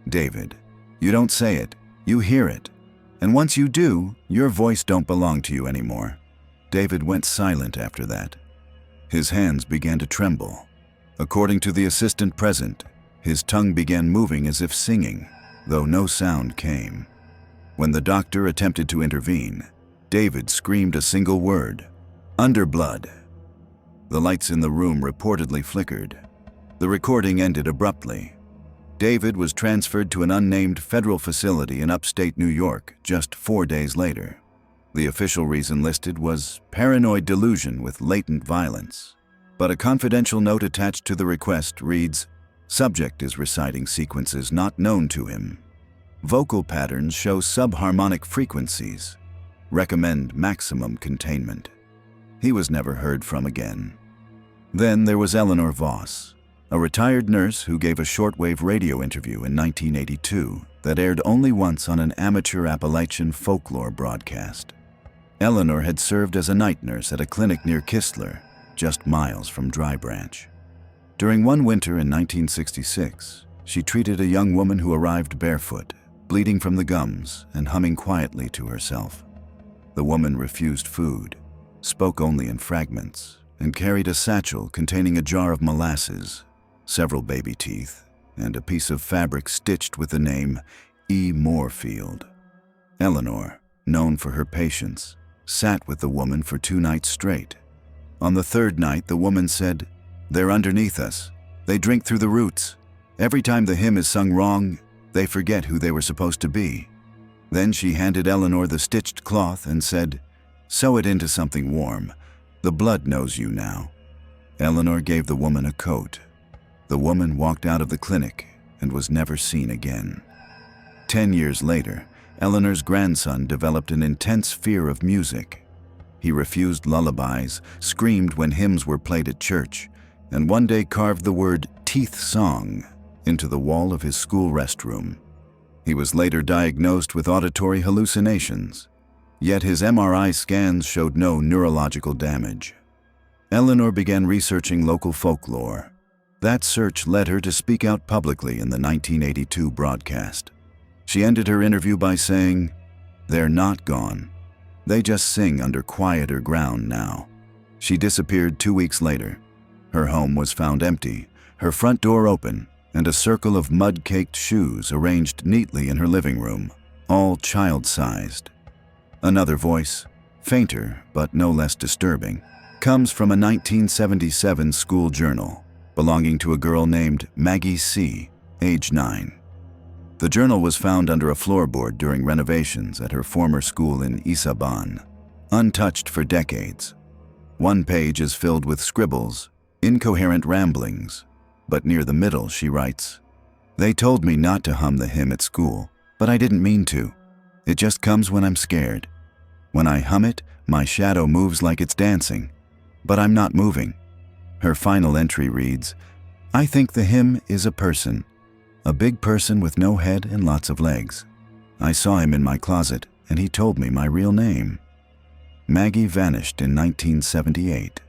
David: "You don't say it, you hear it. And once you do, your voice don't belong to you anymore." David went silent after that. His hands began to tremble. According to the assistant present, his tongue began moving as if singing, though no sound came. When the doctor attempted to intervene, David screamed a single word: "Underblood." The lights in the room reportedly flickered. The recording ended abruptly. David was transferred to an unnamed federal facility in upstate New York just 4 days later. The official reason listed was paranoid delusion with latent violence, but a confidential note attached to the request reads, "Subject is reciting sequences not known to him. Vocal patterns show subharmonic frequencies. Recommend maximum containment." He was never heard from again. Then there was Eleanor Voss, a retired nurse who gave a shortwave radio interview in 1982 that aired only once on an amateur Appalachian folklore broadcast. Eleanor had served as a night nurse at a clinic near Kistler, just miles from Dry Branch. During one winter in 1966, she treated a young woman who arrived barefoot, bleeding from the gums and humming quietly to herself. The woman refused food, spoke only in fragments, and carried a satchel containing a jar of molasses, several baby teeth, and a piece of fabric stitched with the name E. Moorfield. Eleanor, known for her patience, sat with the woman for 2 nights straight. On the 3rd night, the woman said, "They're underneath us. They drink through the roots. Every time the hymn is sung wrong, they forget who they were supposed to be." Then she handed Eleanor the stitched cloth and said, "Sew it into something warm. The blood knows you now." Eleanor gave the woman a coat. The woman walked out of the clinic and was never seen again. 10 years later, Eleanor's grandson developed an intense fear of music. He refused lullabies, screamed when hymns were played at church, and one day carved the word "teeth song" into the wall of his school restroom. He was later diagnosed with auditory hallucinations, yet his MRI scans showed no neurological damage. Eleanor began researching local folklore. That search led her to speak out publicly in the 1982 broadcast. She ended her interview by saying, "They're not gone. They just sing under quieter ground now. She disappeared 2 weeks later. Her home was found empty, her front door open, and a circle of mud-caked shoes arranged neatly in her living room, all child-sized. Another voice, fainter but no less disturbing, comes from a 1977 school journal belonging to a girl named Maggie C., age 9. The journal was found under a floorboard during renovations at her former school in Isaban, untouched for decades. One page is filled with scribbles, incoherent ramblings, but near the middle she writes, "They told me not to hum the hymn at school, but I didn't mean to. It just comes when I'm scared. When I hum it, my shadow moves like it's dancing, but I'm not moving." Her final entry reads, "I think the hymn is a person, a big person with no head and lots of legs. I saw him in my closet, and he told me my real name." Maggie vanished in 1978.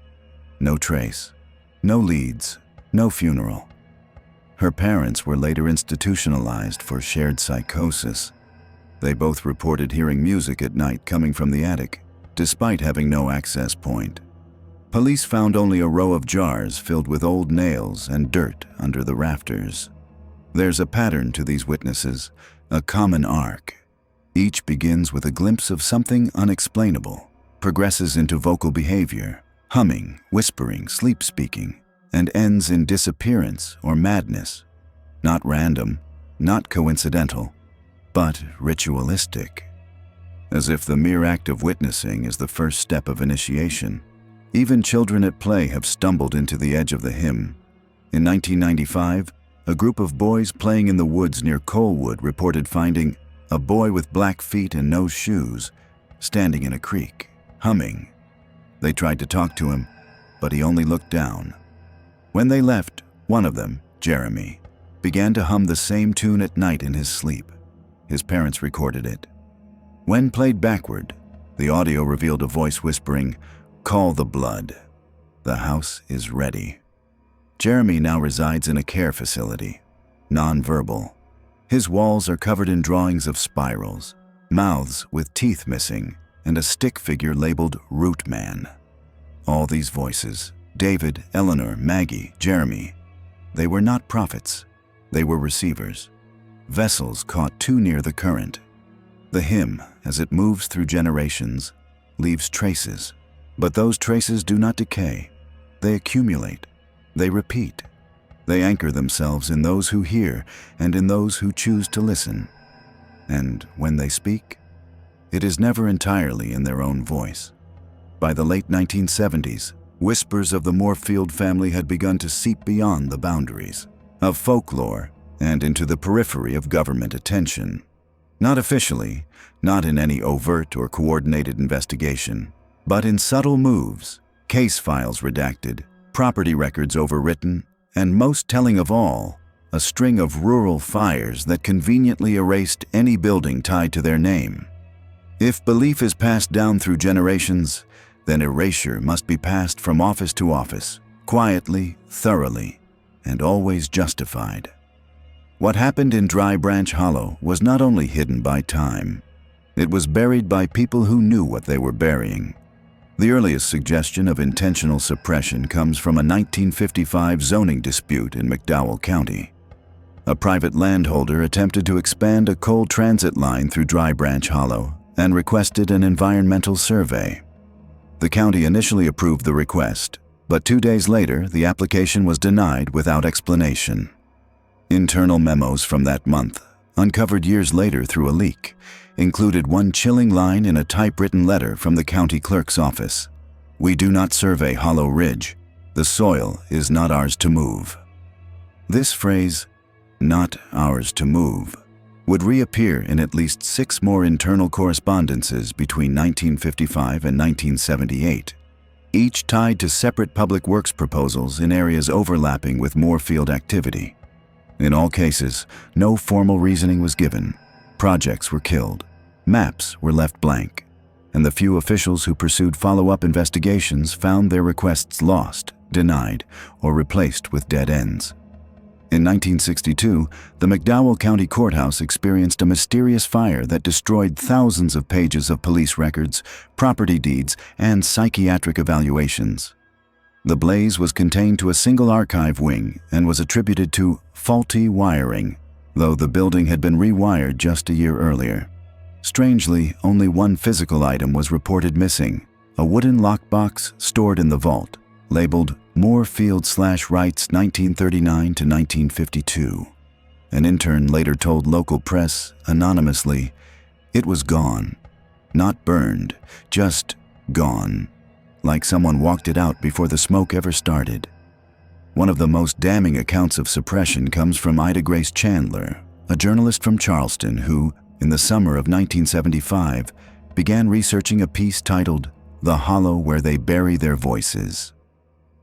No trace, no leads, no funeral. Her parents were later institutionalized for shared psychosis. They both reported hearing music at night coming from the attic, despite having no access point. Police found only a row of jars filled with old nails and dirt under the rafters. There's a pattern to these witnesses, a common arc. Each begins with a glimpse of something unexplainable, progresses into vocal behavior, humming, whispering, sleep-speaking, and ends in disappearance or madness. Not random, not coincidental, but ritualistic. As if the mere act of witnessing is the first step of initiation. Even children at play have stumbled into the edge of the hymn. In 1995, a group of boys playing in the woods near Coalwood reported finding a boy with black feet and no shoes standing in a creek, humming. They tried to talk to him, but he only looked down. When they left, one of them, Jeremy, began to hum the same tune at night in his sleep. His parents recorded it. When played backward, the audio revealed a voice whispering, "Call the blood. The house is ready." Jeremy now resides in a care facility, nonverbal. His walls are covered in drawings of spirals, mouths with teeth missing, and a stick figure labeled Root Man. All these voices, David, Eleanor, Maggie, Jeremy, they were not prophets. They were receivers, vessels caught too near the current. The hymn, as it moves through generations, leaves traces, but those traces do not decay. They accumulate. They repeat. They anchor themselves in those who hear and in those who choose to listen. And when they speak, it is never entirely in their own voice. By the late 1970s, whispers of the Moorfield family had begun to seep beyond the boundaries of folklore and into the periphery of government attention. Not officially, not in any overt or coordinated investigation, but in subtle moves, case files redacted, property records overwritten, and most telling of all, a string of rural fires that conveniently erased any building tied to their name. If belief is passed down through generations, then erasure must be passed from office to office, quietly, thoroughly, and always justified. What happened in Dry Branch Hollow was not only hidden by time, it was buried by people who knew what they were burying. The earliest suggestion of intentional suppression comes from a 1955 zoning dispute in McDowell County. A private landholder attempted to expand a coal transit line through Dry Branch Hollow and requested an environmental survey. The county initially approved the request, but 2 days later, the application was denied without explanation. Internal memos from that month, uncovered years later through a leak, included one chilling line in a typewritten letter from the county clerk's office. "We do not survey Hollow Ridge. The soil is not ours to move." This phrase, "not ours to move," would reappear in at least 6 more internal correspondences between 1955 and 1978, each tied to separate public works proposals in areas overlapping with Moorfield activity. In all cases, no formal reasoning was given. Projects were killed, maps were left blank, and the few officials who pursued follow-up investigations found their requests lost, denied, or replaced with dead ends. In 1962, the McDowell County Courthouse experienced a mysterious fire that destroyed thousands of pages of police records, property deeds, and psychiatric evaluations. The blaze was contained to a single archive wing and was attributed to faulty wiring, though the building had been rewired just a year earlier. Strangely, only one physical item was reported missing: a wooden lockbox stored in the vault, labeled Moorfield/Wrights 1939 to 1952. An intern later told local press, anonymously, it was gone. Not burned, just gone. Like someone walked it out before the smoke ever started. One of the most damning accounts of suppression comes from Ida Grace Chandler, a journalist from Charleston who, in the summer of 1975, began researching a piece titled The Hollow Where They Bury Their Voices.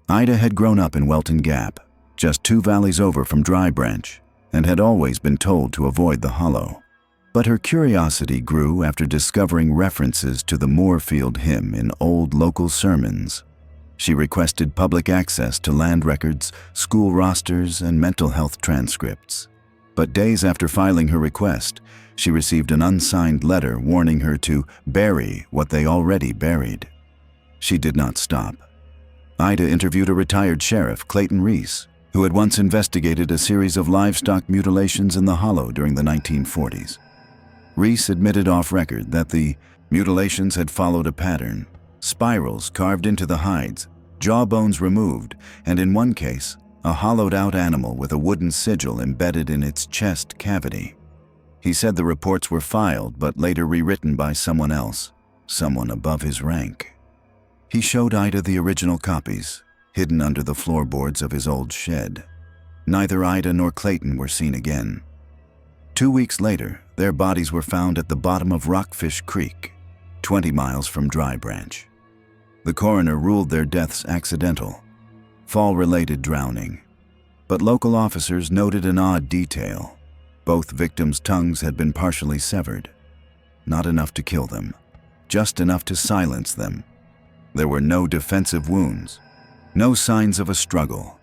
Ida had grown up in Welton Gap, just 2 valleys over from Dry Branch, and had always been told to avoid the hollow. But her curiosity grew after discovering references to the Moorfield hymn in old local sermons. She requested public access to land records, school rosters, and mental health transcripts. But days after filing her request, she received an unsigned letter warning her to bury what they already buried. She did not stop. Ida interviewed a retired sheriff, Clayton Reese, who had once investigated a series of livestock mutilations in the hollow during the 1940s. Reese admitted off-record that the mutilations had followed a pattern: spirals carved into the hides, jawbones removed, and in one case, a hollowed-out animal with a wooden sigil embedded in its chest cavity. He said the reports were filed but later rewritten by someone else, someone above his rank. He showed Ida the original copies, hidden under the floorboards of his old shed. Neither Ida nor Clayton were seen again. 2 weeks later, their bodies were found at the bottom of Rockfish Creek, 20 miles from Dry Branch. The coroner ruled their deaths accidental, fall-related drowning. But local officers noted an odd detail. Both victims' tongues had been partially severed. Not enough to kill them, just enough to silence them. There were no defensive wounds, no signs of a struggle,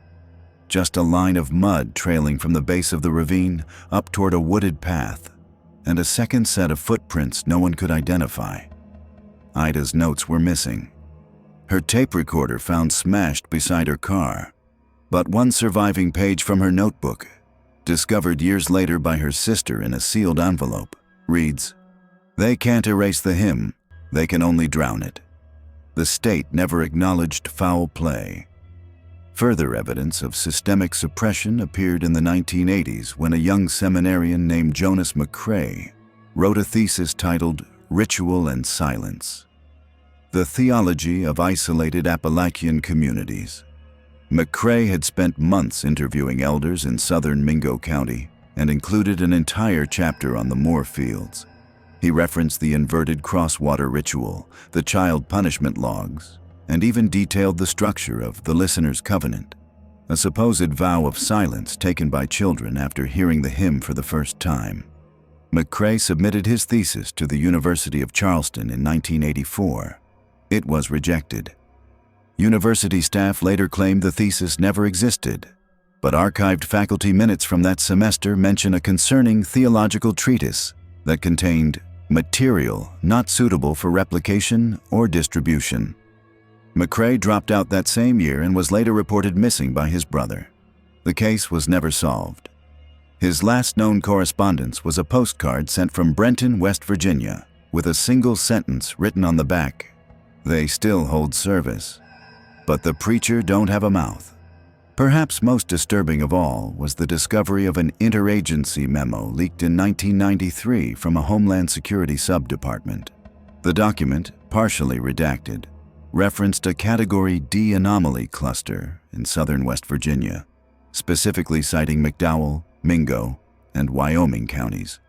just a line of mud trailing from the base of the ravine up toward a wooded path, and a second set of footprints no one could identify. Ida's notes were missing. Her tape recorder found smashed beside her car, but one surviving page from her notebook, discovered years later by her sister in a sealed envelope, reads, "They can't erase the hymn, they can only drown it. The state never acknowledged foul play." Further evidence of systemic suppression appeared in the 1980s when a young seminarian named Jonas McCrae wrote a thesis titled Ritual and Silence: The Theology of Isolated Appalachian Communities. McCrae had spent months interviewing elders in southern Mingo County and included an entire chapter on the Moorfields. He referenced the inverted crosswater ritual, the child punishment logs, and even detailed the structure of the listener's covenant, a supposed vow of silence taken by children after hearing the hymn for the first time. McCrae submitted his thesis to the University of Charleston in 1984. It was rejected. University staff later claimed the thesis never existed, but archived faculty minutes from that semester mention a concerning theological treatise that contained material not suitable for replication or distribution. McCrae dropped out that same year and was later reported missing by his brother. The case was never solved. His last known correspondence was a postcard sent from Brenton, West Virginia, with a single sentence written on the back: "They still hold service, but the preacher don't have a mouth." Perhaps most disturbing of all was the discovery of an interagency memo leaked in 1993 from a Homeland Security sub-department. The document, partially redacted, referenced a Category D anomaly cluster in southern West Virginia, specifically citing McDowell, Mingo, and Wyoming counties,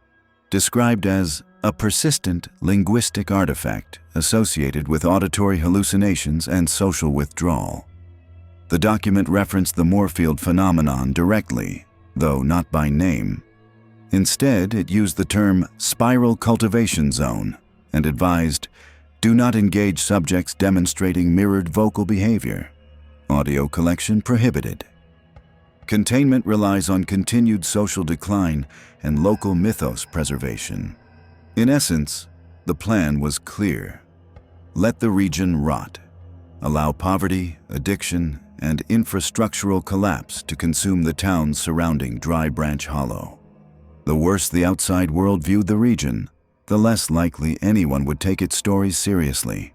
described as a persistent linguistic artifact associated with auditory hallucinations and social withdrawal. The document referenced the Moorfield phenomenon directly, though not by name. Instead, it used the term spiral cultivation zone and advised, "Do not engage subjects demonstrating mirrored vocal behavior. Audio collection prohibited." Containment relies on continued social decline and local mythos preservation. In essence, the plan was clear. Let the region rot. Allow poverty, addiction, and infrastructural collapse to consume the towns surrounding Dry Branch Hollow. The worse the outside world viewed the region, the less likely anyone would take its stories seriously.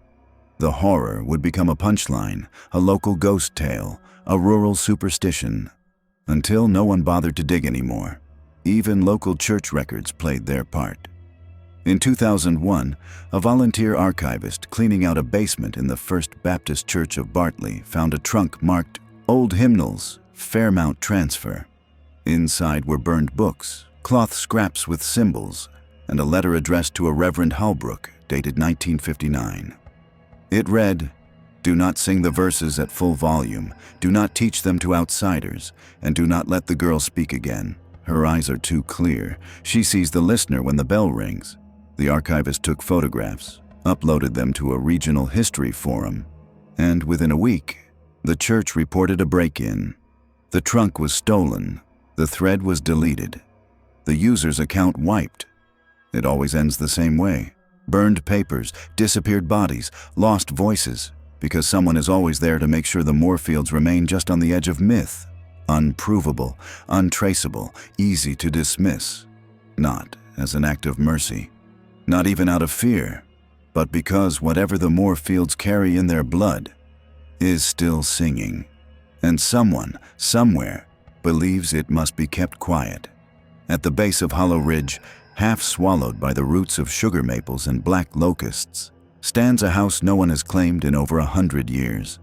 The horror would become a punchline, a local ghost tale, a rural superstition, until no one bothered to dig anymore. Even local church records played their part. In 2001, a volunteer archivist cleaning out a basement in the First Baptist Church of Bartley found a trunk marked Old Hymnals, Fairmount Transfer. Inside were burned books, cloth scraps with symbols, and a letter addressed to a Reverend Halbrook, dated 1959. It read, "Do not sing the verses at full volume, do not teach them to outsiders, and do not let the girl speak again. Her eyes are too clear. She sees the listener when the bell rings." The archivist took photographs, uploaded them to a regional history forum, and within a week, the church reported a break-in. The trunk was stolen, the thread was deleted, the user's account wiped. It always ends the same way. Burned papers, disappeared bodies, lost voices, because someone is always there to make sure the Moorfields remain just on the edge of myth. Unprovable, untraceable, easy to dismiss. Not as an act of mercy. Not even out of fear, but because whatever the Moorfields carry in their blood is still singing. And someone, somewhere, believes it must be kept quiet. At the base of Hollow Ridge, half swallowed by the roots of sugar maples and black locusts, stands a house no one has claimed in over 100 years.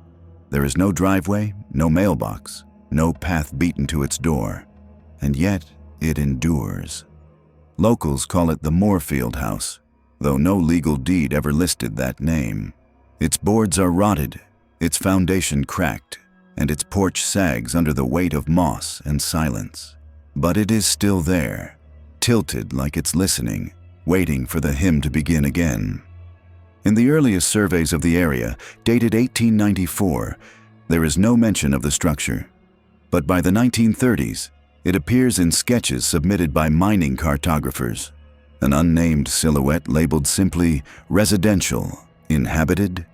There is no driveway, no mailbox, no path beaten to its door, and yet it endures. Locals call it the Moorfield House, though no legal deed ever listed that name. Its boards are rotted, its foundation cracked, and its porch sags under the weight of moss and silence. But it is still there, tilted like it's listening, waiting for the hymn to begin again. In the earliest surveys of the area, dated 1894, there is no mention of the structure. But by the 1930s, it appears in sketches submitted by mining cartographers, an unnamed silhouette labeled simply residential, inhabited.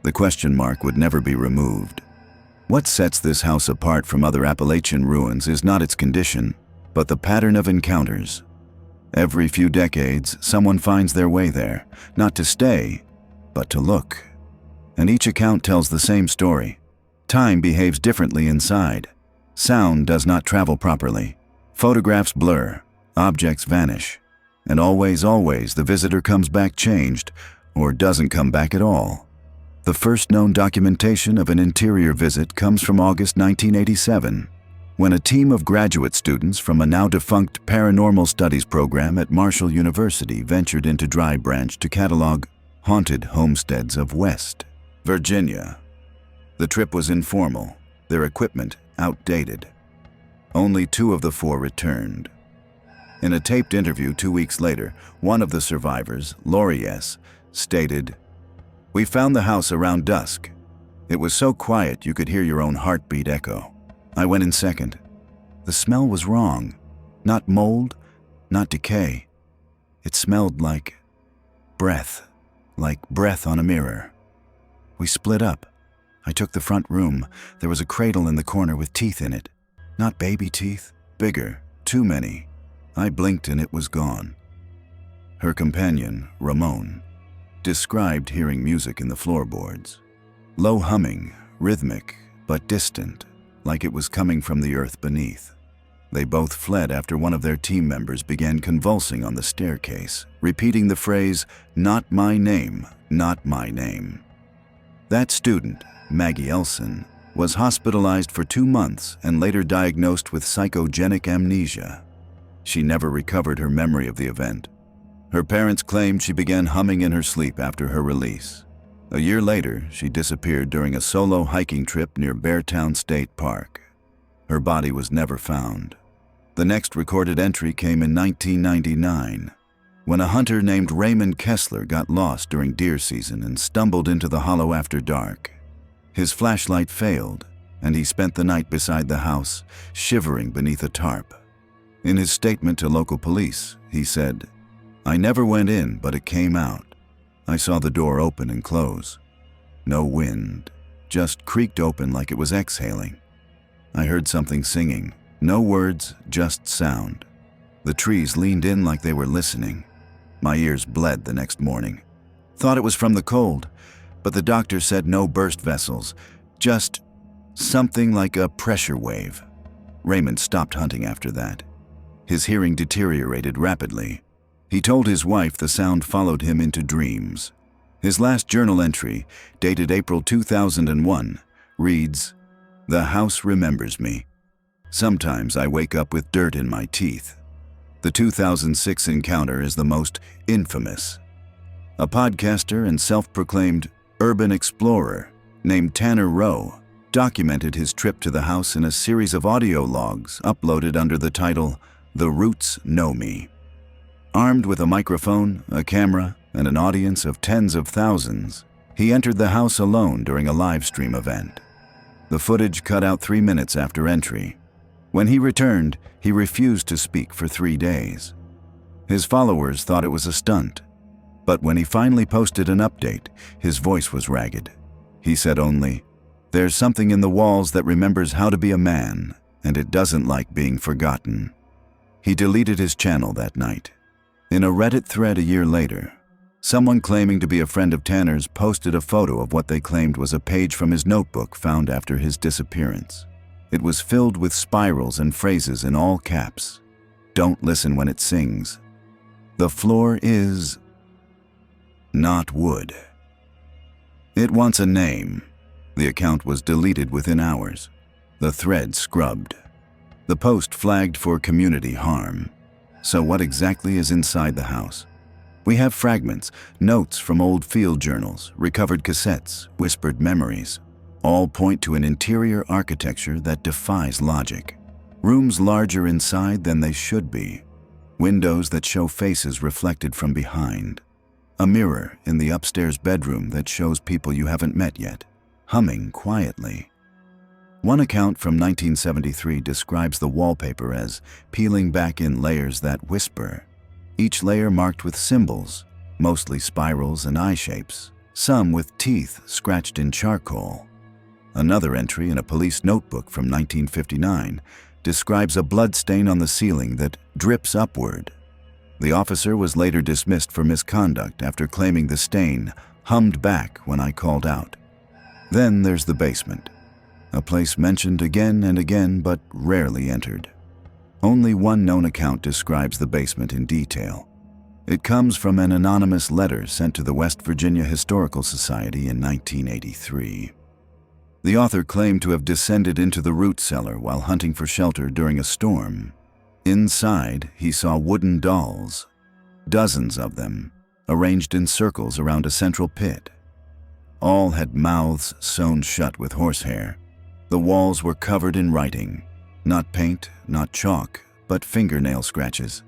The question mark would never be removed. What sets this house apart from other Appalachian ruins is not its condition, but the pattern of encounters. Every few decades, someone finds their way there, not to stay, but to look. And each account tells the same story. Time behaves differently inside. Sound does not travel properly. Photographs blur, objects vanish, and always the visitor comes back changed, or doesn't come back at all. The first known documentation of an interior visit comes from August 1987, when a team of graduate students from a now-defunct paranormal studies program at Marshall University ventured into Dry Branch to catalog haunted homesteads of West Virginia. The trip was informal, their equipment outdated. Only 2 of the 4 returned. In a taped interview 2 weeks later, one of the survivors, Lori S., stated, "We found the house around dusk. It was so quiet you could hear your own heartbeat echo. I went in second. The smell was wrong. Not mold, not decay. It smelled like breath on a mirror. We split up. I took the front room. There was a cradle in the corner with teeth in it. Not baby teeth, bigger, too many. I blinked and it was gone." Her companion, Ramon, described hearing music in the floorboards. Low humming, rhythmic, but distant, like it was coming from the earth beneath. They both fled after one of their team members began convulsing on the staircase, repeating the phrase, "Not my name, not my name." That student, Maggie Elson, was hospitalized for 2 months and later diagnosed with psychogenic amnesia. She never recovered her memory of the event. Her parents claimed she began humming in her sleep after her release. A year later, she disappeared during a solo hiking trip near Beartown State Park. Her body was never found. The next recorded entry came in 1999, when a hunter named Raymond Kessler got lost during deer season and stumbled into the hollow after dark. His flashlight failed, and he spent the night beside the house, shivering beneath a tarp. In his statement to local police, he said, "I never went in, but it came out. I saw the door open and close. No wind, just creaked open like it was exhaling. I heard something singing, no words, just sound. The trees leaned in like they were listening. My ears bled the next morning. Thought it was from the cold, but the doctor said no burst vessels, just something like a pressure wave." Raymond stopped hunting after that. His hearing deteriorated rapidly. He told his wife the sound followed him into dreams. His last journal entry, dated April 2001, reads, "The house remembers me. Sometimes I wake up with dirt in my teeth." The 2006 encounter is the most infamous. A podcaster and self-proclaimed urban explorer named Tanner Rowe documented his trip to the house in a series of audio logs uploaded under the title, "The Roots Know Me." Armed with a microphone, a camera, and an audience of tens of thousands, he entered the house alone during a live stream event. The footage cut out 3 minutes after entry. When he returned, he refused to speak for 3 days. His followers thought it was a stunt, but when he finally posted an update, his voice was ragged. He said only, "There's something in the walls that remembers how to be a man, and it doesn't like being forgotten." He deleted his channel that night. In a Reddit thread a year later, someone claiming to be a friend of Tanner's posted a photo of what they claimed was a page from his notebook found after his disappearance. It was filled with spirals and phrases in all caps. "Don't listen when it sings. The floor is not wood. It wants a name." The account was deleted within hours. The thread scrubbed. The post flagged for community harm. So what exactly is inside the house? We have fragments, notes from old field journals, recovered cassettes, whispered memories. All point to an interior architecture that defies logic. Rooms larger inside than they should be. Windows that show faces reflected from behind. A mirror in the upstairs bedroom that shows people you haven't met yet, humming quietly. One account from 1973 describes the wallpaper as peeling back in layers that whisper, each layer marked with symbols, mostly spirals and eye shapes, some with teeth scratched in charcoal. Another entry in a police notebook from 1959 describes a blood stain on the ceiling that drips upward. The officer was later dismissed for misconduct after claiming the stain hummed back when I called out. Then there's the basement, a place mentioned again and again but rarely entered. Only one known account describes the basement in detail. It comes from an anonymous letter sent to the West Virginia Historical Society in 1983. The author claimed to have descended into the root cellar while hunting for shelter during a storm. Inside, he saw wooden dolls, dozens of them, arranged in circles around a central pit. All had mouths sewn shut with horsehair. The walls were covered in writing, not paint, not chalk, but fingernail scratches,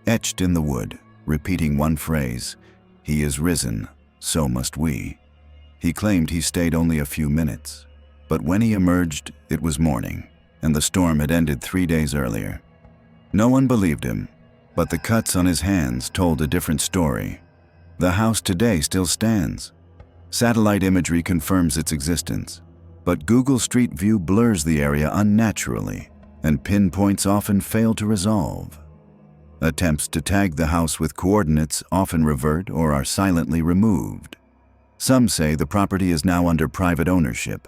etched in the wood, repeating one phrase, "He is risen, so must we." He claimed he stayed only a few minutes, but when he emerged, it was morning, and the storm had ended 3 days earlier. No one believed him, but the cuts on his hands told a different story. The house today still stands. Satellite imagery confirms its existence, but Google Street View blurs the area unnaturally, and pinpoints often fail to resolve. Attempts to tag the house with coordinates often revert or are silently removed. Some say the property is now under private ownership.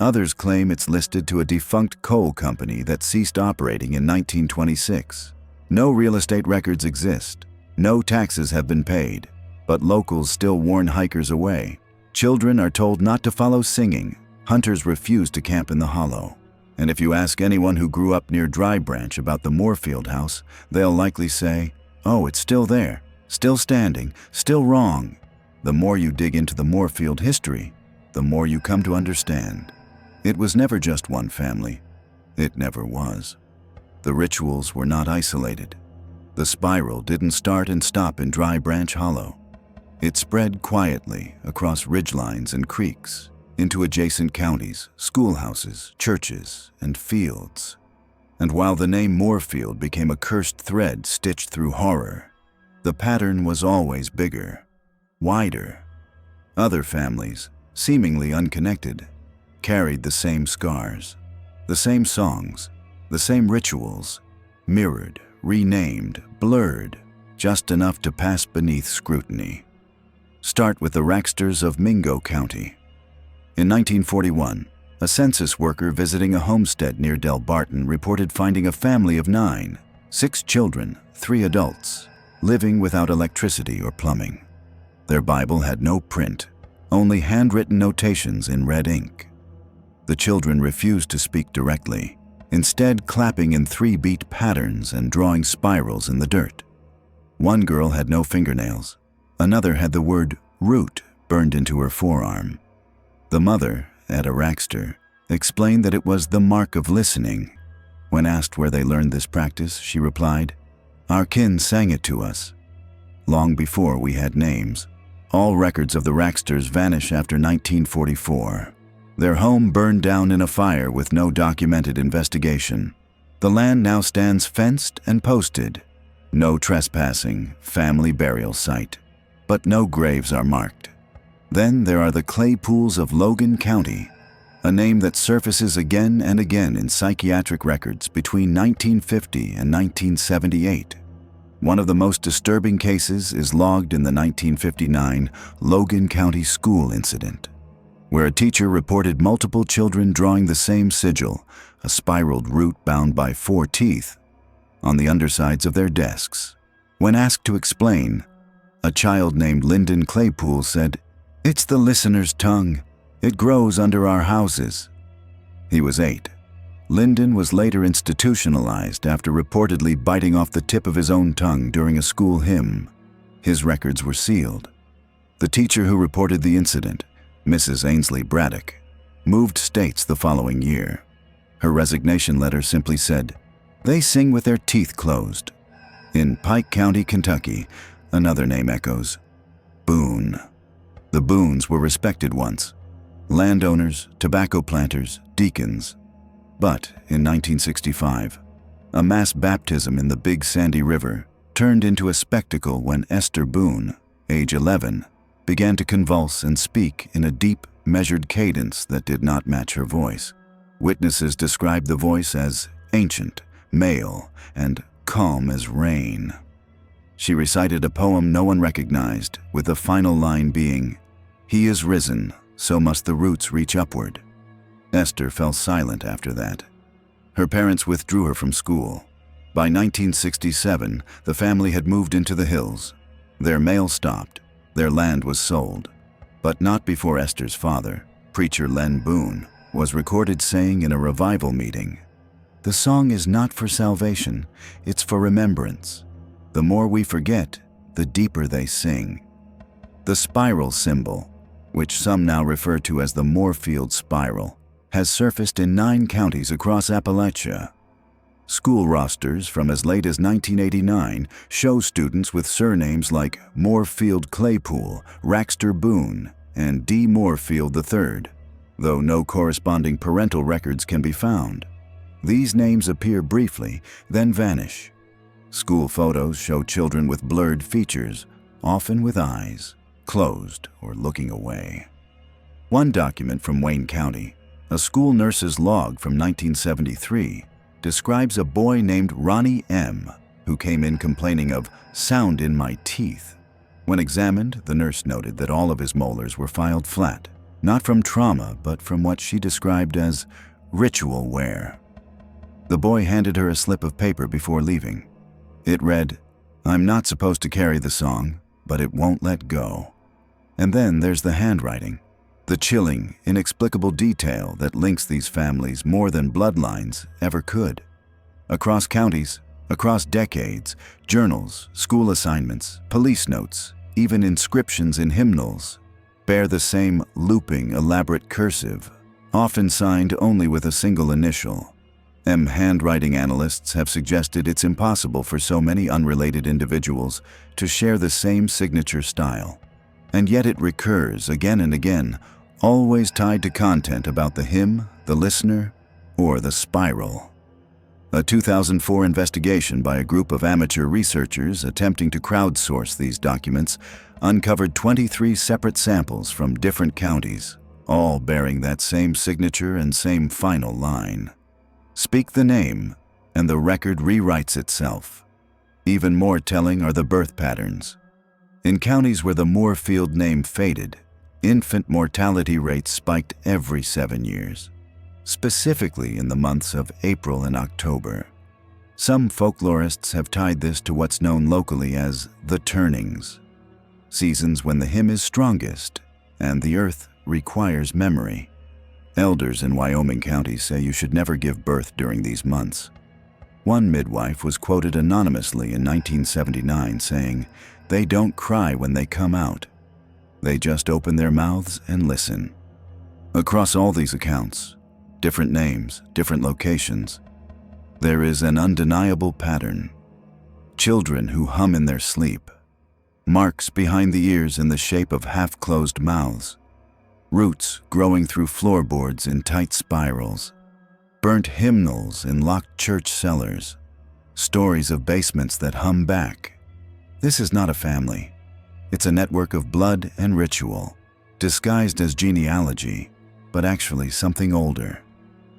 Others claim it's listed to a defunct coal company that ceased operating in 1926. No real estate records exist. No taxes have been paid, but locals still warn hikers away. Children are told not to follow singing. Hunters refuse to camp in the hollow. And if you ask anyone who grew up near Dry Branch about the Moorfield house, they'll likely say, "Oh, it's still there, still standing, still wrong." The more you dig into the Moorfield history, the more you come to understand. It was never just one family. It never was. The rituals were not isolated. The spiral didn't start and stop in Dry Branch Hollow. It spread quietly across ridgelines and creeks, into adjacent counties, schoolhouses, churches, and fields. And while the name Moorfield became a cursed thread stitched through horror, the pattern was always bigger, wider. Other families, seemingly unconnected, carried the same scars, the same songs, the same rituals, mirrored, renamed, blurred, just enough to pass beneath scrutiny. Start with the Racksters of Mingo County. In 1941, a census worker visiting a homestead near Delbarton reported finding a family of 9, 6 children, 3 adults, living without electricity or plumbing. Their Bible had no print, only handwritten notations in red ink. The children refused to speak directly, instead clapping in 3-beat patterns and drawing spirals in the dirt. One girl had no fingernails. Another had the word root burned into her forearm. The mother, Ada Rackster, explained that it was the mark of listening. When asked where they learned this practice, she replied, "Our kin sang it to us." Long before we had names, all records of the Racksters vanish after 1944. Their home burned down in a fire with no documented investigation. The land now stands fenced and posted. No trespassing, family burial site. But no graves are marked. Then there are the Claypools of Logan County, a name that surfaces again and again in psychiatric records between 1950 and 1978. One of the most disturbing cases is logged in the 1959 Logan County school incident, where a teacher reported multiple children drawing the same sigil, a spiraled root bound by 4 teeth, on the undersides of their desks. When asked to explain, a child named Lyndon Claypool said, "It's the listener's tongue. It grows under our houses." He was 8. Lyndon was later institutionalized after reportedly biting off the tip of his own tongue during a school hymn. His records were sealed. The teacher who reported the incident, Mrs. Ainsley Braddock, moved states the following year. Her resignation letter simply said, "They sing with their teeth closed." In Pike County, Kentucky, another name echoes, Boone. The Boones were respected once. Landowners, tobacco planters, deacons. But in 1965, a mass baptism in the Big Sandy River turned into a spectacle when Esther Boone, age 11, began to convulse and speak in a deep, measured cadence that did not match her voice. Witnesses described the voice as ancient, male, and calm as rain. She recited a poem no one recognized, with the final line being, "He is risen, so must the roots reach upward." Esther fell silent after that. Her parents withdrew her from school. By 1967, the family had moved into the hills. Their mail stopped. Their land was sold. But not before Esther's father, preacher Len Boone, was recorded saying in a revival meeting, "The song is not for salvation, it's for remembrance. The more we forget, the deeper they sing." The spiral symbol, which some now refer to as the Moorfield spiral, has surfaced in 9 counties across Appalachia. School rosters from as late as 1989 show students with surnames like Moorfield Claypool, Rackster Boone, and D. Moorfield III, though no corresponding parental records can be found. These names appear briefly, then vanish. School photos show children with blurred features, often with eyes closed or looking away. One document from Wayne County, a school nurse's log from 1973, describes a boy named Ronnie M., who came in complaining of sound in my teeth. When examined, the nurse noted that all of his molars were filed flat, not from trauma, but from what she described as ritual wear. The boy handed her a slip of paper before leaving. It read, "I'm not supposed to carry the song, but it won't let go." And then there's the handwriting, the chilling, inexplicable detail that links these families more than bloodlines ever could. Across counties, across decades, journals, school assignments, police notes, even inscriptions in hymnals, bear the same looping, elaborate cursive, often signed only with a single initial. Handwriting analysts have suggested it's impossible for so many unrelated individuals to share the same signature style. And yet it recurs again and again, always tied to content about the hymn, the listener, or the spiral. A 2004 investigation by a group of amateur researchers attempting to crowdsource these documents uncovered 23 separate samples from different counties, all bearing that same signature and same final line. Speak the name, and the record rewrites itself. Even more telling are the birth patterns. In counties where the Moorfield name faded, infant mortality rates spiked every 7 years, specifically in the months of April and October. Some folklorists have tied this to what's known locally as the turnings, seasons when the hymn is strongest and the earth requires memory. Elders in Wyoming County say you should never give birth during these months. One midwife was quoted anonymously in 1979 saying, "They don't cry when they come out. They just open their mouths and listen." Across all these accounts, different names, different locations, there is an undeniable pattern. Children who hum in their sleep, marks behind the ears in the shape of half-closed mouths, roots growing through floorboards in tight spirals, burnt hymnals in locked church cellars, stories of basements that hum back. This is not a family. It's a network of blood and ritual, disguised as genealogy, but actually something older.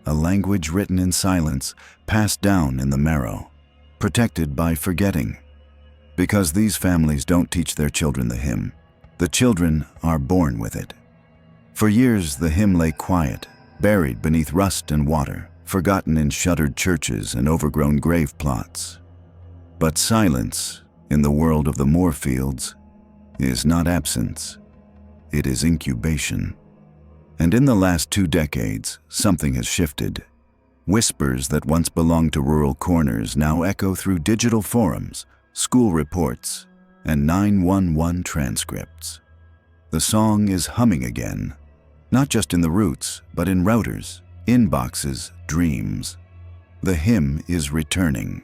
A language written in silence, passed down in the marrow, protected by forgetting. Because these families don't teach their children the hymn, the children are born with it. For years, the hymn lay quiet, buried beneath rust and water, forgotten in shuttered churches and overgrown grave plots. But silence, in the world of the Moorfields, is not absence. It is incubation. And in the last 2 decades, something has shifted. Whispers that once belonged to rural corners now echo through digital forums, school reports, and 911 transcripts. The song is humming again, not just in the roots, but in routers, inboxes, dreams. The hymn is returning.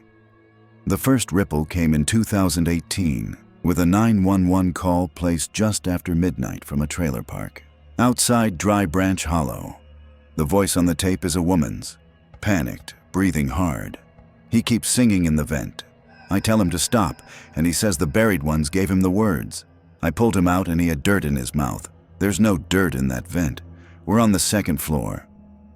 The first ripple came in 2018, with a 911 call placed just after midnight from a trailer park. Outside Dry Branch Hollow, the voice on the tape is a woman's, panicked, breathing hard. He keeps singing in the vent. I tell him to stop, and he says the buried ones gave him the words. I pulled him out and he had dirt in his mouth. There's no dirt in that vent. We're on the 2nd floor.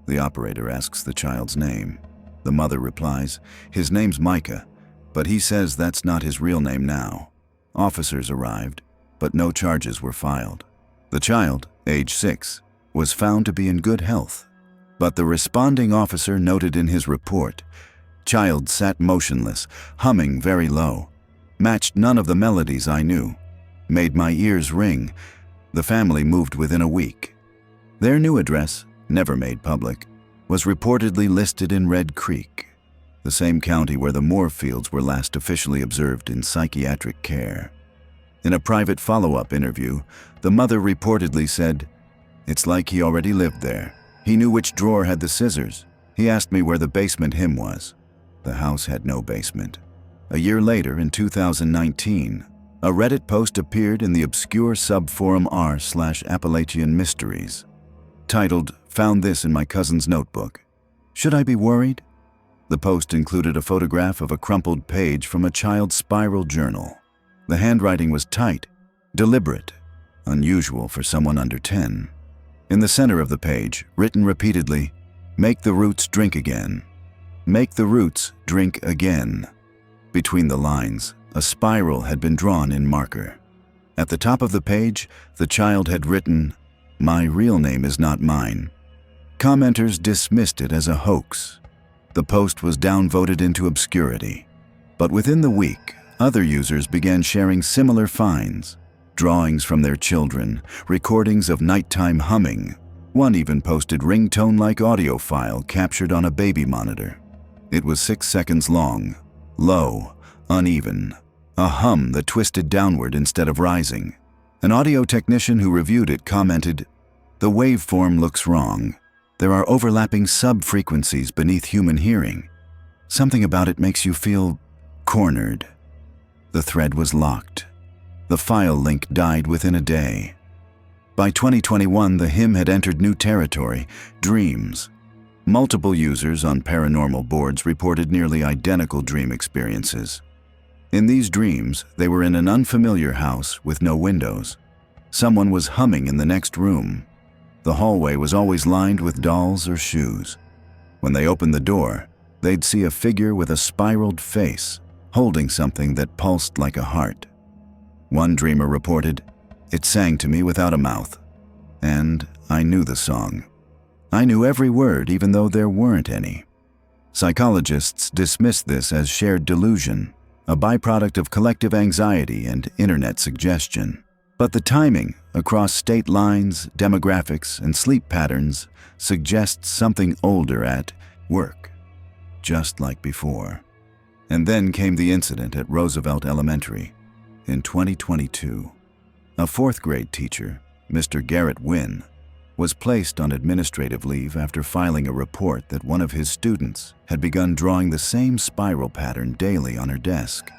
The operator asks the child's name. The mother replies, his name's Micah, but he says that's not his real name now. Officers arrived, but no charges were filed. The child, age 6, was found to be in good health, but the responding officer noted in his report, child sat motionless, humming very low, matched none of the melodies I knew, made my ears ring. The family moved within a week. Their new address, never made public, was reportedly listed in Red Creek, the same county where the Moorfields were last officially observed in psychiatric care. In a private follow-up interview, the mother reportedly said, "It's like he already lived there. He knew which drawer had the scissors. He asked me where the basement hymn was." The house had no basement. A year later, in 2019, a Reddit post appeared in the obscure subforum r/Appalachian Mysteries, titled, "Found this in my cousin's notebook. Should I be worried?" The post included a photograph of a crumpled page from a child's spiral journal. The handwriting was tight, deliberate, unusual for someone under 10. In the center of the page, written repeatedly, "Make the roots drink again. Make the roots drink again." Between the lines, a spiral had been drawn in marker. At the top of the page, the child had written, "My real name is not mine." Commenters dismissed it as a hoax. The post was downvoted into obscurity. But within the week, other users began sharing similar finds, drawings from their children, recordings of nighttime humming. One even posted ringtone-like audio file captured on a baby monitor. It was 6 seconds long, low, uneven, a hum that twisted downward instead of rising. An audio technician who reviewed it commented, "The waveform looks wrong. There are overlapping sub-frequencies beneath human hearing. Something about it makes you feel cornered." The thread was locked. The file link died within a day. By 2021, the hymn had entered new territory, dreams. Multiple users on paranormal boards reported nearly identical dream experiences. In these dreams, they were in an unfamiliar house with no windows. Someone was humming in the next room. The hallway was always lined with dolls or shoes. When they opened the door, they'd see a figure with a spiraled face, holding something that pulsed like a heart. One dreamer reported, "It sang to me without a mouth, and I knew the song. I knew every word even though there weren't any." Psychologists dismiss this as shared delusion, a byproduct of collective anxiety and internet suggestion. But the timing across state lines, demographics, and sleep patterns suggests something older at work, just like before. And then came the incident at Roosevelt Elementary in 2022. A fourth-grade teacher, Mr. Garrett Wynn, was placed on administrative leave after filing a report that one of his students had begun drawing the same spiral pattern daily on her desk.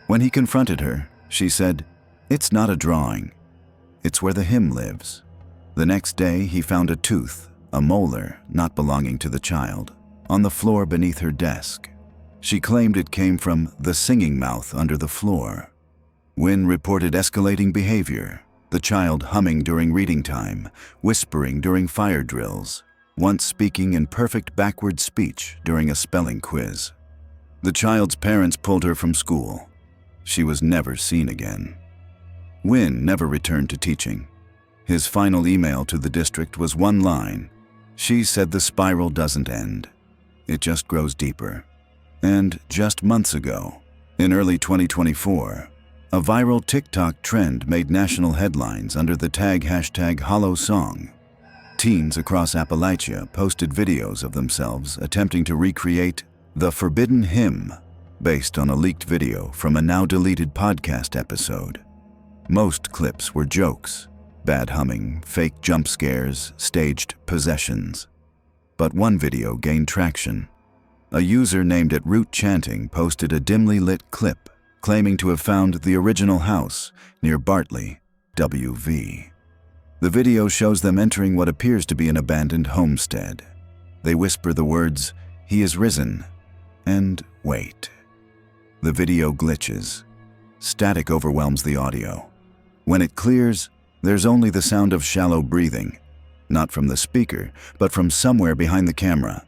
When he confronted her, she said, "It's not a drawing. It's where the hymn lives." The next day, he found a tooth, a molar not belonging to the child, on the floor beneath her desk. She claimed it came from the singing mouth under the floor. Wynn reported escalating behavior, the child humming during reading time, whispering during fire drills, once speaking in perfect backward speech during a spelling quiz. The child's parents pulled her from school. She was never seen again. Wynn never returned to teaching. His final email to the district was one line. She said the spiral doesn't end. It just grows deeper. And just months ago, in early 2024, a viral TikTok trend made national headlines under the tag hashtag #HollowSong. Teens across Appalachia posted videos of themselves attempting to recreate the forbidden hymn based on a leaked video from a now-deleted podcast episode. Most clips were jokes, bad humming, fake jump scares, staged possessions. But one video gained traction. A user named at Root Chanting posted a dimly lit clip claiming to have found the original house near Bartley, WV. The video shows them entering what appears to be an abandoned homestead. They whisper the words, "He is risen," and wait. The video glitches. Static overwhelms the audio. When it clears, there's only the sound of shallow breathing, not from the speaker, but from somewhere behind the camera.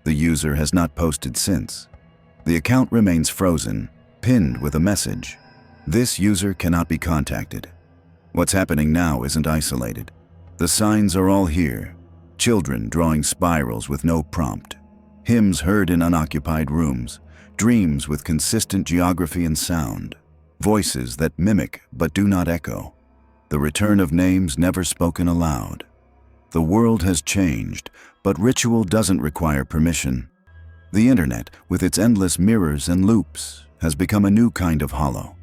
The user has not posted since. The account remains frozen, pinned with a message. This user cannot be contacted. What's happening now isn't isolated. The signs are all here. Children drawing spirals with no prompt. Hymns heard in unoccupied rooms. Dreams with consistent geography and sound. Voices that mimic but do not echo. The return of names never spoken aloud. The world has changed, but ritual doesn't require permission. The internet, with its endless mirrors and loops, has become a new kind of hollow.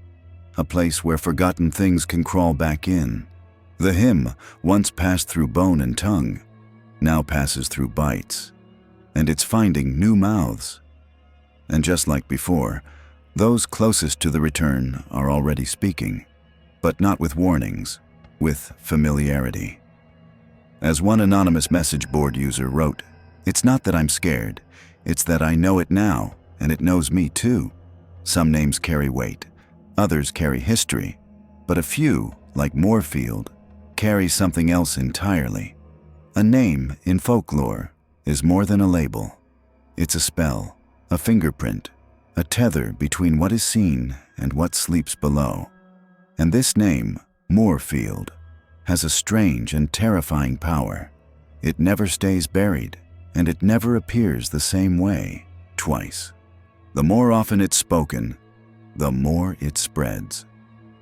A place where forgotten things can crawl back in. The hymn, once passed through bone and tongue, now passes through bites. And it's finding new mouths. And just like before, those closest to the return are already speaking, but not with warnings, with familiarity. As one anonymous message board user wrote, "It's not that I'm scared, it's that I know it now, and it knows me too." Some names carry weight, others carry history, but a few, like Moorfield, carry something else entirely. A name in folklore is more than a label. It's a spell, a fingerprint, a tether between what is seen and what sleeps below. And this name, Moorfield, has a strange and terrifying power. It never stays buried, and it never appears the same way, twice. The more often it's spoken, the more it spreads.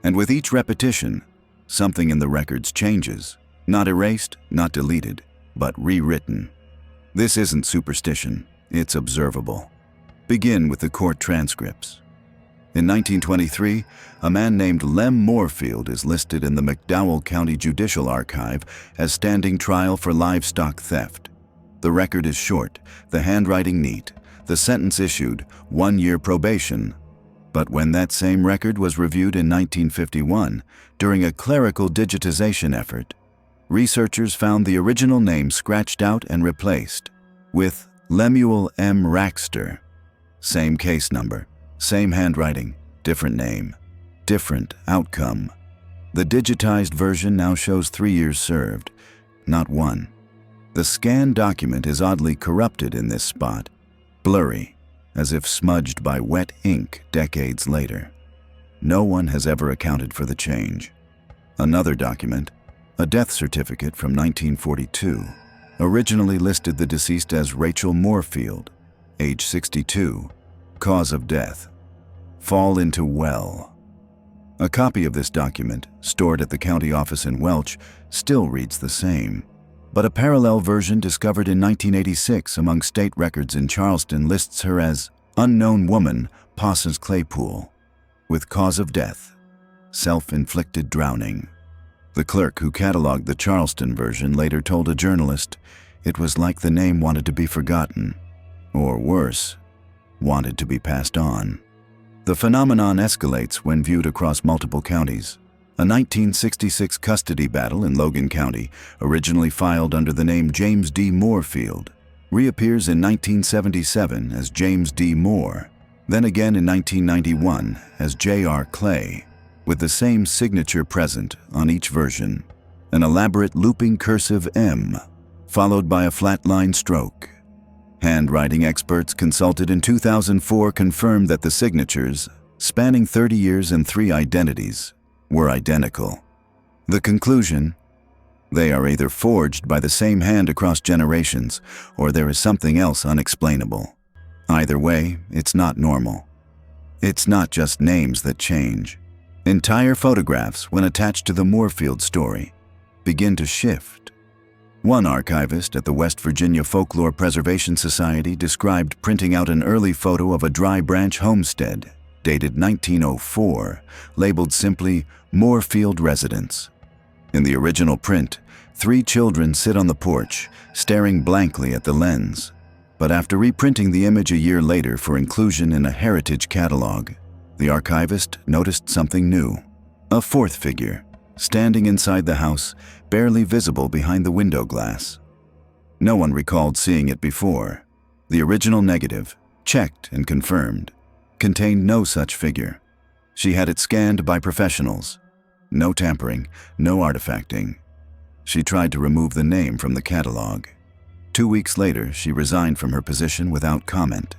And with each repetition, something in the records changes, not erased, not deleted, but rewritten. This isn't superstition, it's observable. Begin with the court transcripts. In 1923, a man named Lem Moorfield is listed in the McDowell County Judicial Archive as standing trial for livestock theft. The record is short, the handwriting neat, the sentence issued, 1 year probation. But when that same record was reviewed in 1951, during a clerical digitization effort, researchers found the original name scratched out and replaced with Lemuel M. Raxter. Same case number, same handwriting, different name, different outcome. The digitized version now shows 3 years served, not 1. The scanned document is oddly corrupted in this spot, blurry, as if smudged by wet ink decades later. No one has ever accounted for the change. Another document, a death certificate from 1942, originally listed the deceased as Rachel Moorfield, age 62, cause of death, fall into well. A copy of this document, stored at the county office in Welch, still reads the same. But a parallel version discovered in 1986 among state records in Charleston lists her as unknown woman, Parsons Claypool, with cause of death, self-inflicted drowning. The clerk who cataloged the Charleston version later told a journalist it was like the name wanted to be forgotten, or worse, wanted to be passed on. The phenomenon escalates when viewed across multiple counties. A 1966 custody battle in Logan County, originally filed under the name James D. Moorfield, reappears in 1977 as James D. Moore, then again in 1991 as J.R. Clay, with the same signature present on each version, an elaborate looping cursive M, followed by a flat-line stroke. Handwriting experts consulted in 2004 confirmed that the signatures, spanning 30 years and 3 identities, were identical. The conclusion? They are either forged by the same hand across generations, or there is something else unexplainable. Either way, it's not normal. It's not just names that change. Entire photographs, when attached to the Moorfield story, begin to shift. One archivist at the West Virginia Folklore Preservation Society described printing out an early photo of a Dry Branch homestead, dated 1904, labeled simply Moorfield Residence. In the original print, 3 children sit on the porch, staring blankly at the lens. But after reprinting the image a year later for inclusion in a heritage catalog, the archivist noticed something new. A 4th figure, standing inside the house, barely visible behind the window glass. No one recalled seeing it before. The original negative, checked and confirmed, contained no such figure. She had it scanned by professionals. No tampering, no artifacting. She tried to remove the name from the catalog. 2 weeks later, she resigned from her position without comment.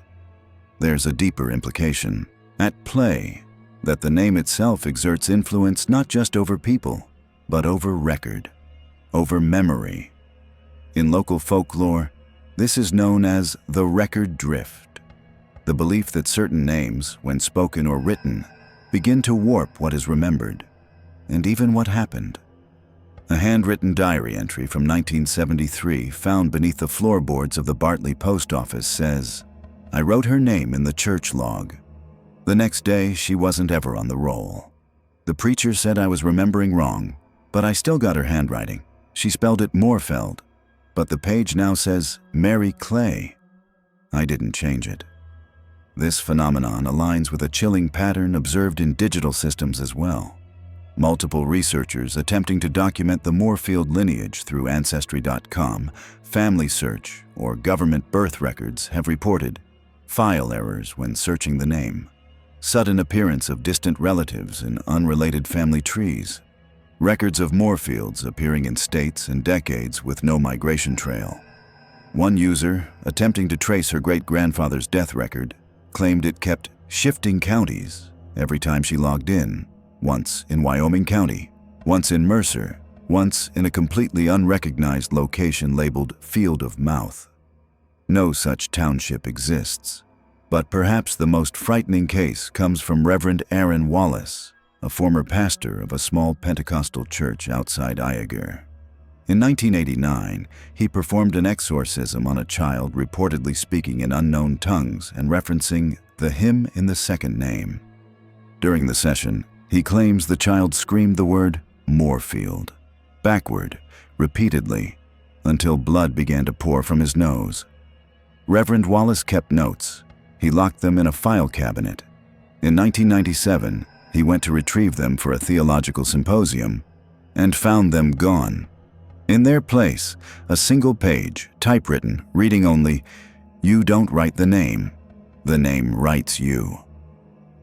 There's a deeper implication at play, that the name itself exerts influence not just over people, but over record, over memory. In local folklore, this is known as the record drift, the belief that certain names, when spoken or written, begin to warp what is remembered, and even what happened. A handwritten diary entry from 1973 found beneath the floorboards of the Bartley post office says, "I wrote her name in the church log. The next day, she wasn't ever on the roll. The preacher said I was remembering wrong, but I still got her handwriting. She spelled it Moorfield, but the page now says Mary Clay. I didn't change it." This phenomenon aligns with a chilling pattern observed in digital systems as well. Multiple researchers attempting to document the Moorfield lineage through Ancestry.com, Family Search, or government birth records have reported file errors when searching the name, sudden appearance of distant relatives in unrelated family trees, records of Moorfields appearing in states and decades with no migration trail. One user, attempting to trace her great-grandfather's death record, claimed it kept shifting counties every time she logged in, once in Wyoming County, once in Mercer, once in a completely unrecognized location labeled Field of Mouth. No such township exists, but perhaps the most frightening case comes from Reverend Aaron Wallace, a former pastor of a small Pentecostal church outside Iagar. In 1989, he performed an exorcism on a child reportedly speaking in unknown tongues and referencing the hymn in the second name. During the session, he claims the child screamed the word Moorfield, backward, repeatedly, until blood began to pour from his nose. Reverend Wallace kept notes. He locked them in a file cabinet. In 1997, he went to retrieve them for a theological symposium and found them gone. In their place, a single page, typewritten, reading only, "You don't write the name writes you."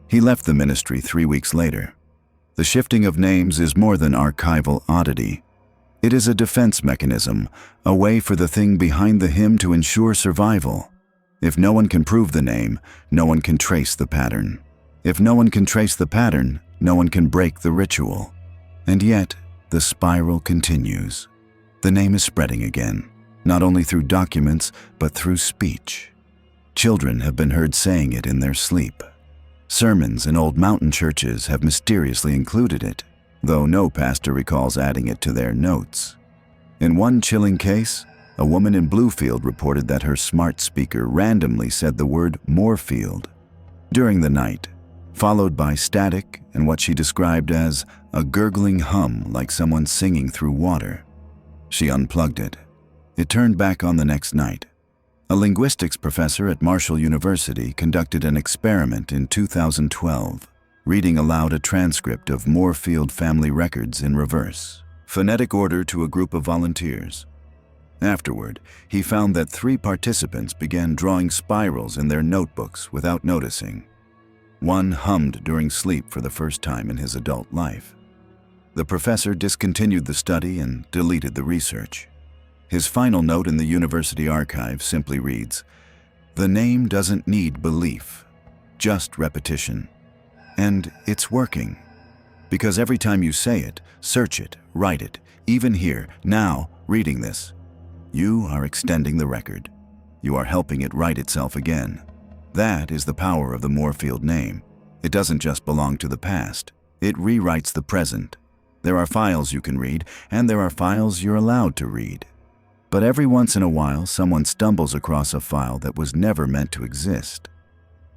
He left the ministry 3 weeks later. The shifting of names is more than archival oddity. It is a defense mechanism, a way for the thing behind the hymn to ensure survival. If no one can prove the name, no one can trace the pattern. If no one can trace the pattern, no one can break the ritual. And yet, the spiral continues. The name is spreading again, not only through documents, but through speech. Children have been heard saying it in their sleep. Sermons in old mountain churches have mysteriously included it, though no pastor recalls adding it to their notes. In one chilling case, a woman in Bluefield reported that her smart speaker randomly said the word Moorfield during the night, followed by static and what she described as a gurgling hum like someone singing through water. She unplugged it. It turned back on the next night. A linguistics professor at Marshall University conducted an experiment in 2012, reading aloud a transcript of Moorfield family records in reverse, phonetic order to a group of volunteers. Afterward, he found that 3 participants began drawing spirals in their notebooks without noticing. One hummed during sleep for the first time in his adult life. The professor discontinued the study and deleted the research. His final note in the university archive simply reads, "The name doesn't need belief, just repetition. And it's working. Because every time you say it, search it, write it, even here, now, reading this, you are extending the record. You are helping it write itself again." That is the power of the Moorfield name. It doesn't just belong to the past. It rewrites the present. There are files you can read, and there are files you're allowed to read. But every once in a while, someone stumbles across a file that was never meant to exist.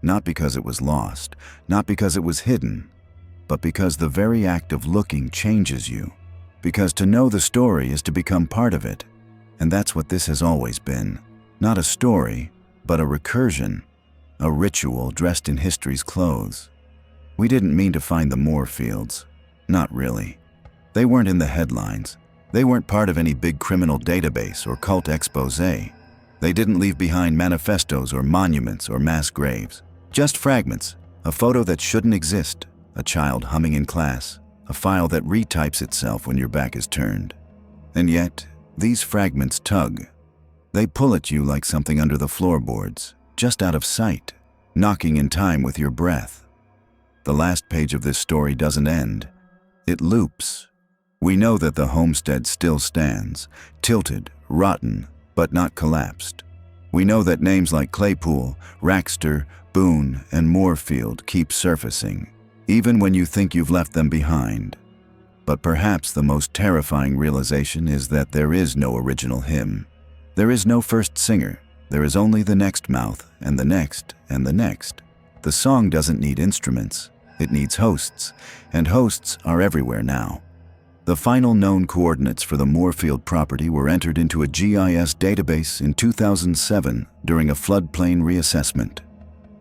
Not because it was lost, not because it was hidden, but because the very act of looking changes you. Because to know the story is to become part of it. And that's what this has always been. Not a story, but a recursion, a ritual dressed in history's clothes. We didn't mean to find the Moorfields. Not really. They weren't in the headlines. They weren't part of any big criminal database or cult expose. They didn't leave behind manifestos or monuments or mass graves. Just fragments, a photo that shouldn't exist, a child humming in class, a file that retypes itself when your back is turned. And yet, these fragments tug. They pull at you like something under the floorboards, just out of sight, knocking in time with your breath. The last page of this story doesn't end. It loops. We know that the homestead still stands, tilted, rotten, but not collapsed. We know that names like Claypool, Raxter, Boone, and Moorfield keep surfacing, even when you think you've left them behind. But perhaps the most terrifying realization is that there is no original hymn. There is no first singer. There is only the next mouth, and the next, and the next. The song doesn't need instruments. It needs hosts, and hosts are everywhere now. The final known coordinates for the Moorfield property were entered into a GIS database in 2007 during a floodplain reassessment.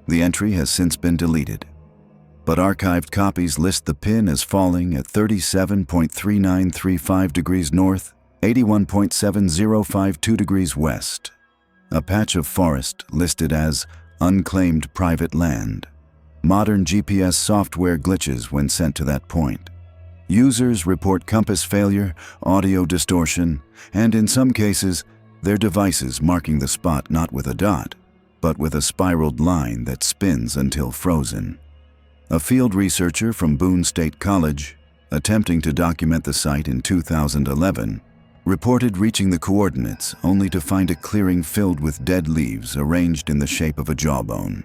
The entry has since been deleted, but archived copies list the pin as falling at 37.3935 degrees north, 81.7052 degrees west. A patch of forest listed as unclaimed private land. Modern GPS software glitches when sent to that point. Users report compass failure, audio distortion, and in some cases, their devices marking the spot not with a dot, but with a spiraled line that spins until frozen. A field researcher from Boone State College, attempting to document the site in 2011, reported reaching the coordinates only to find a clearing filled with dead leaves arranged in the shape of a jawbone.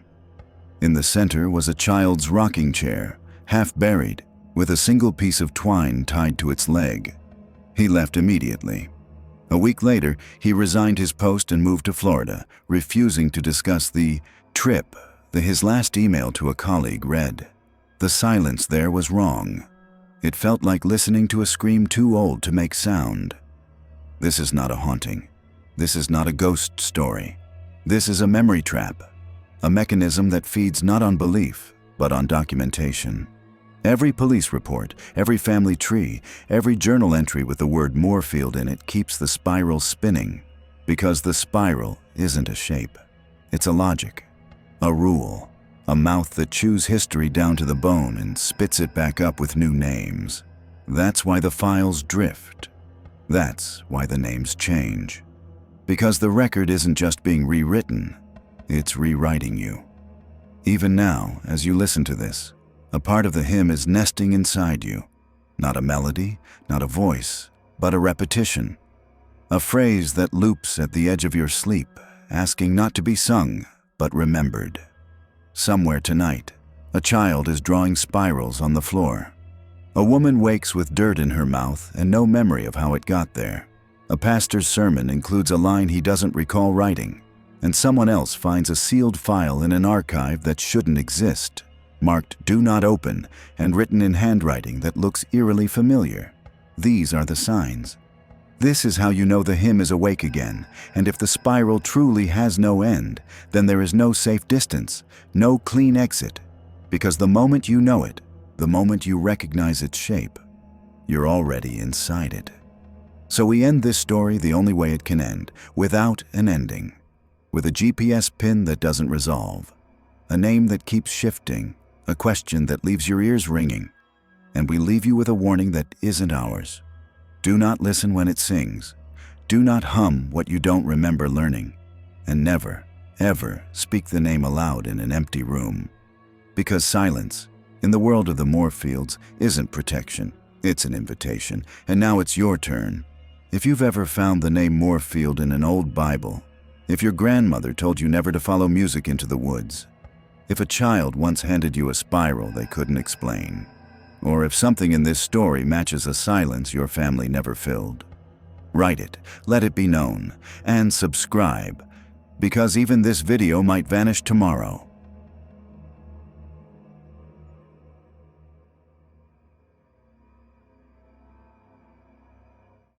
In the center was a child's rocking chair, half buried, with a single piece of twine tied to its leg. He left immediately. A week later, he resigned his post and moved to Florida, refusing to discuss the trip. His last email to a colleague read, "The silence there was wrong. It felt like listening to a scream too old to make sound." This is not a haunting. This is not a ghost story. This is a memory trap, a mechanism that feeds not on belief, but on documentation. Every police report, every family tree, every journal entry with the word Moorfield in it keeps the spiral spinning, because the spiral isn't a shape. It's a logic, a rule, a mouth that chews history down to the bone and spits it back up with new names. That's why the files drift. That's why the names change. Because the record isn't just being rewritten, it's rewriting you. Even now, as you listen to this, a part of the hymn is nesting inside you. Not a melody, not a voice, but a repetition. A phrase that loops at the edge of your sleep, asking not to be sung, but remembered. Somewhere tonight, a child is drawing spirals on the floor. A woman wakes with dirt in her mouth and no memory of how it got there. A pastor's sermon includes a line he doesn't recall writing, and someone else finds a sealed file in an archive that shouldn't exist, marked "Do Not Open" and written in handwriting that looks eerily familiar. These are the signs. This is how you know the hymn is awake again, and if the spiral truly has no end, then there is no safe distance, no clean exit, because the moment you know it, the moment you recognize its shape, you're already inside it. So we end this story the only way it can end, without an ending, with a GPS pin that doesn't resolve, a name that keeps shifting, a question that leaves your ears ringing, and we leave you with a warning that isn't ours. Do not listen when it sings. Do not hum what you don't remember learning, and never, ever speak the name aloud in an empty room. Because silence, in the world of the Moorfields, isn't protection, it's an invitation, and now it's your turn. If you've ever found the name Moorfield in an old Bible, if your grandmother told you never to follow music into the woods, if a child once handed you a spiral they couldn't explain, or if something in this story matches a silence your family never filled, write it, let it be known, and subscribe, because even this video might vanish tomorrow.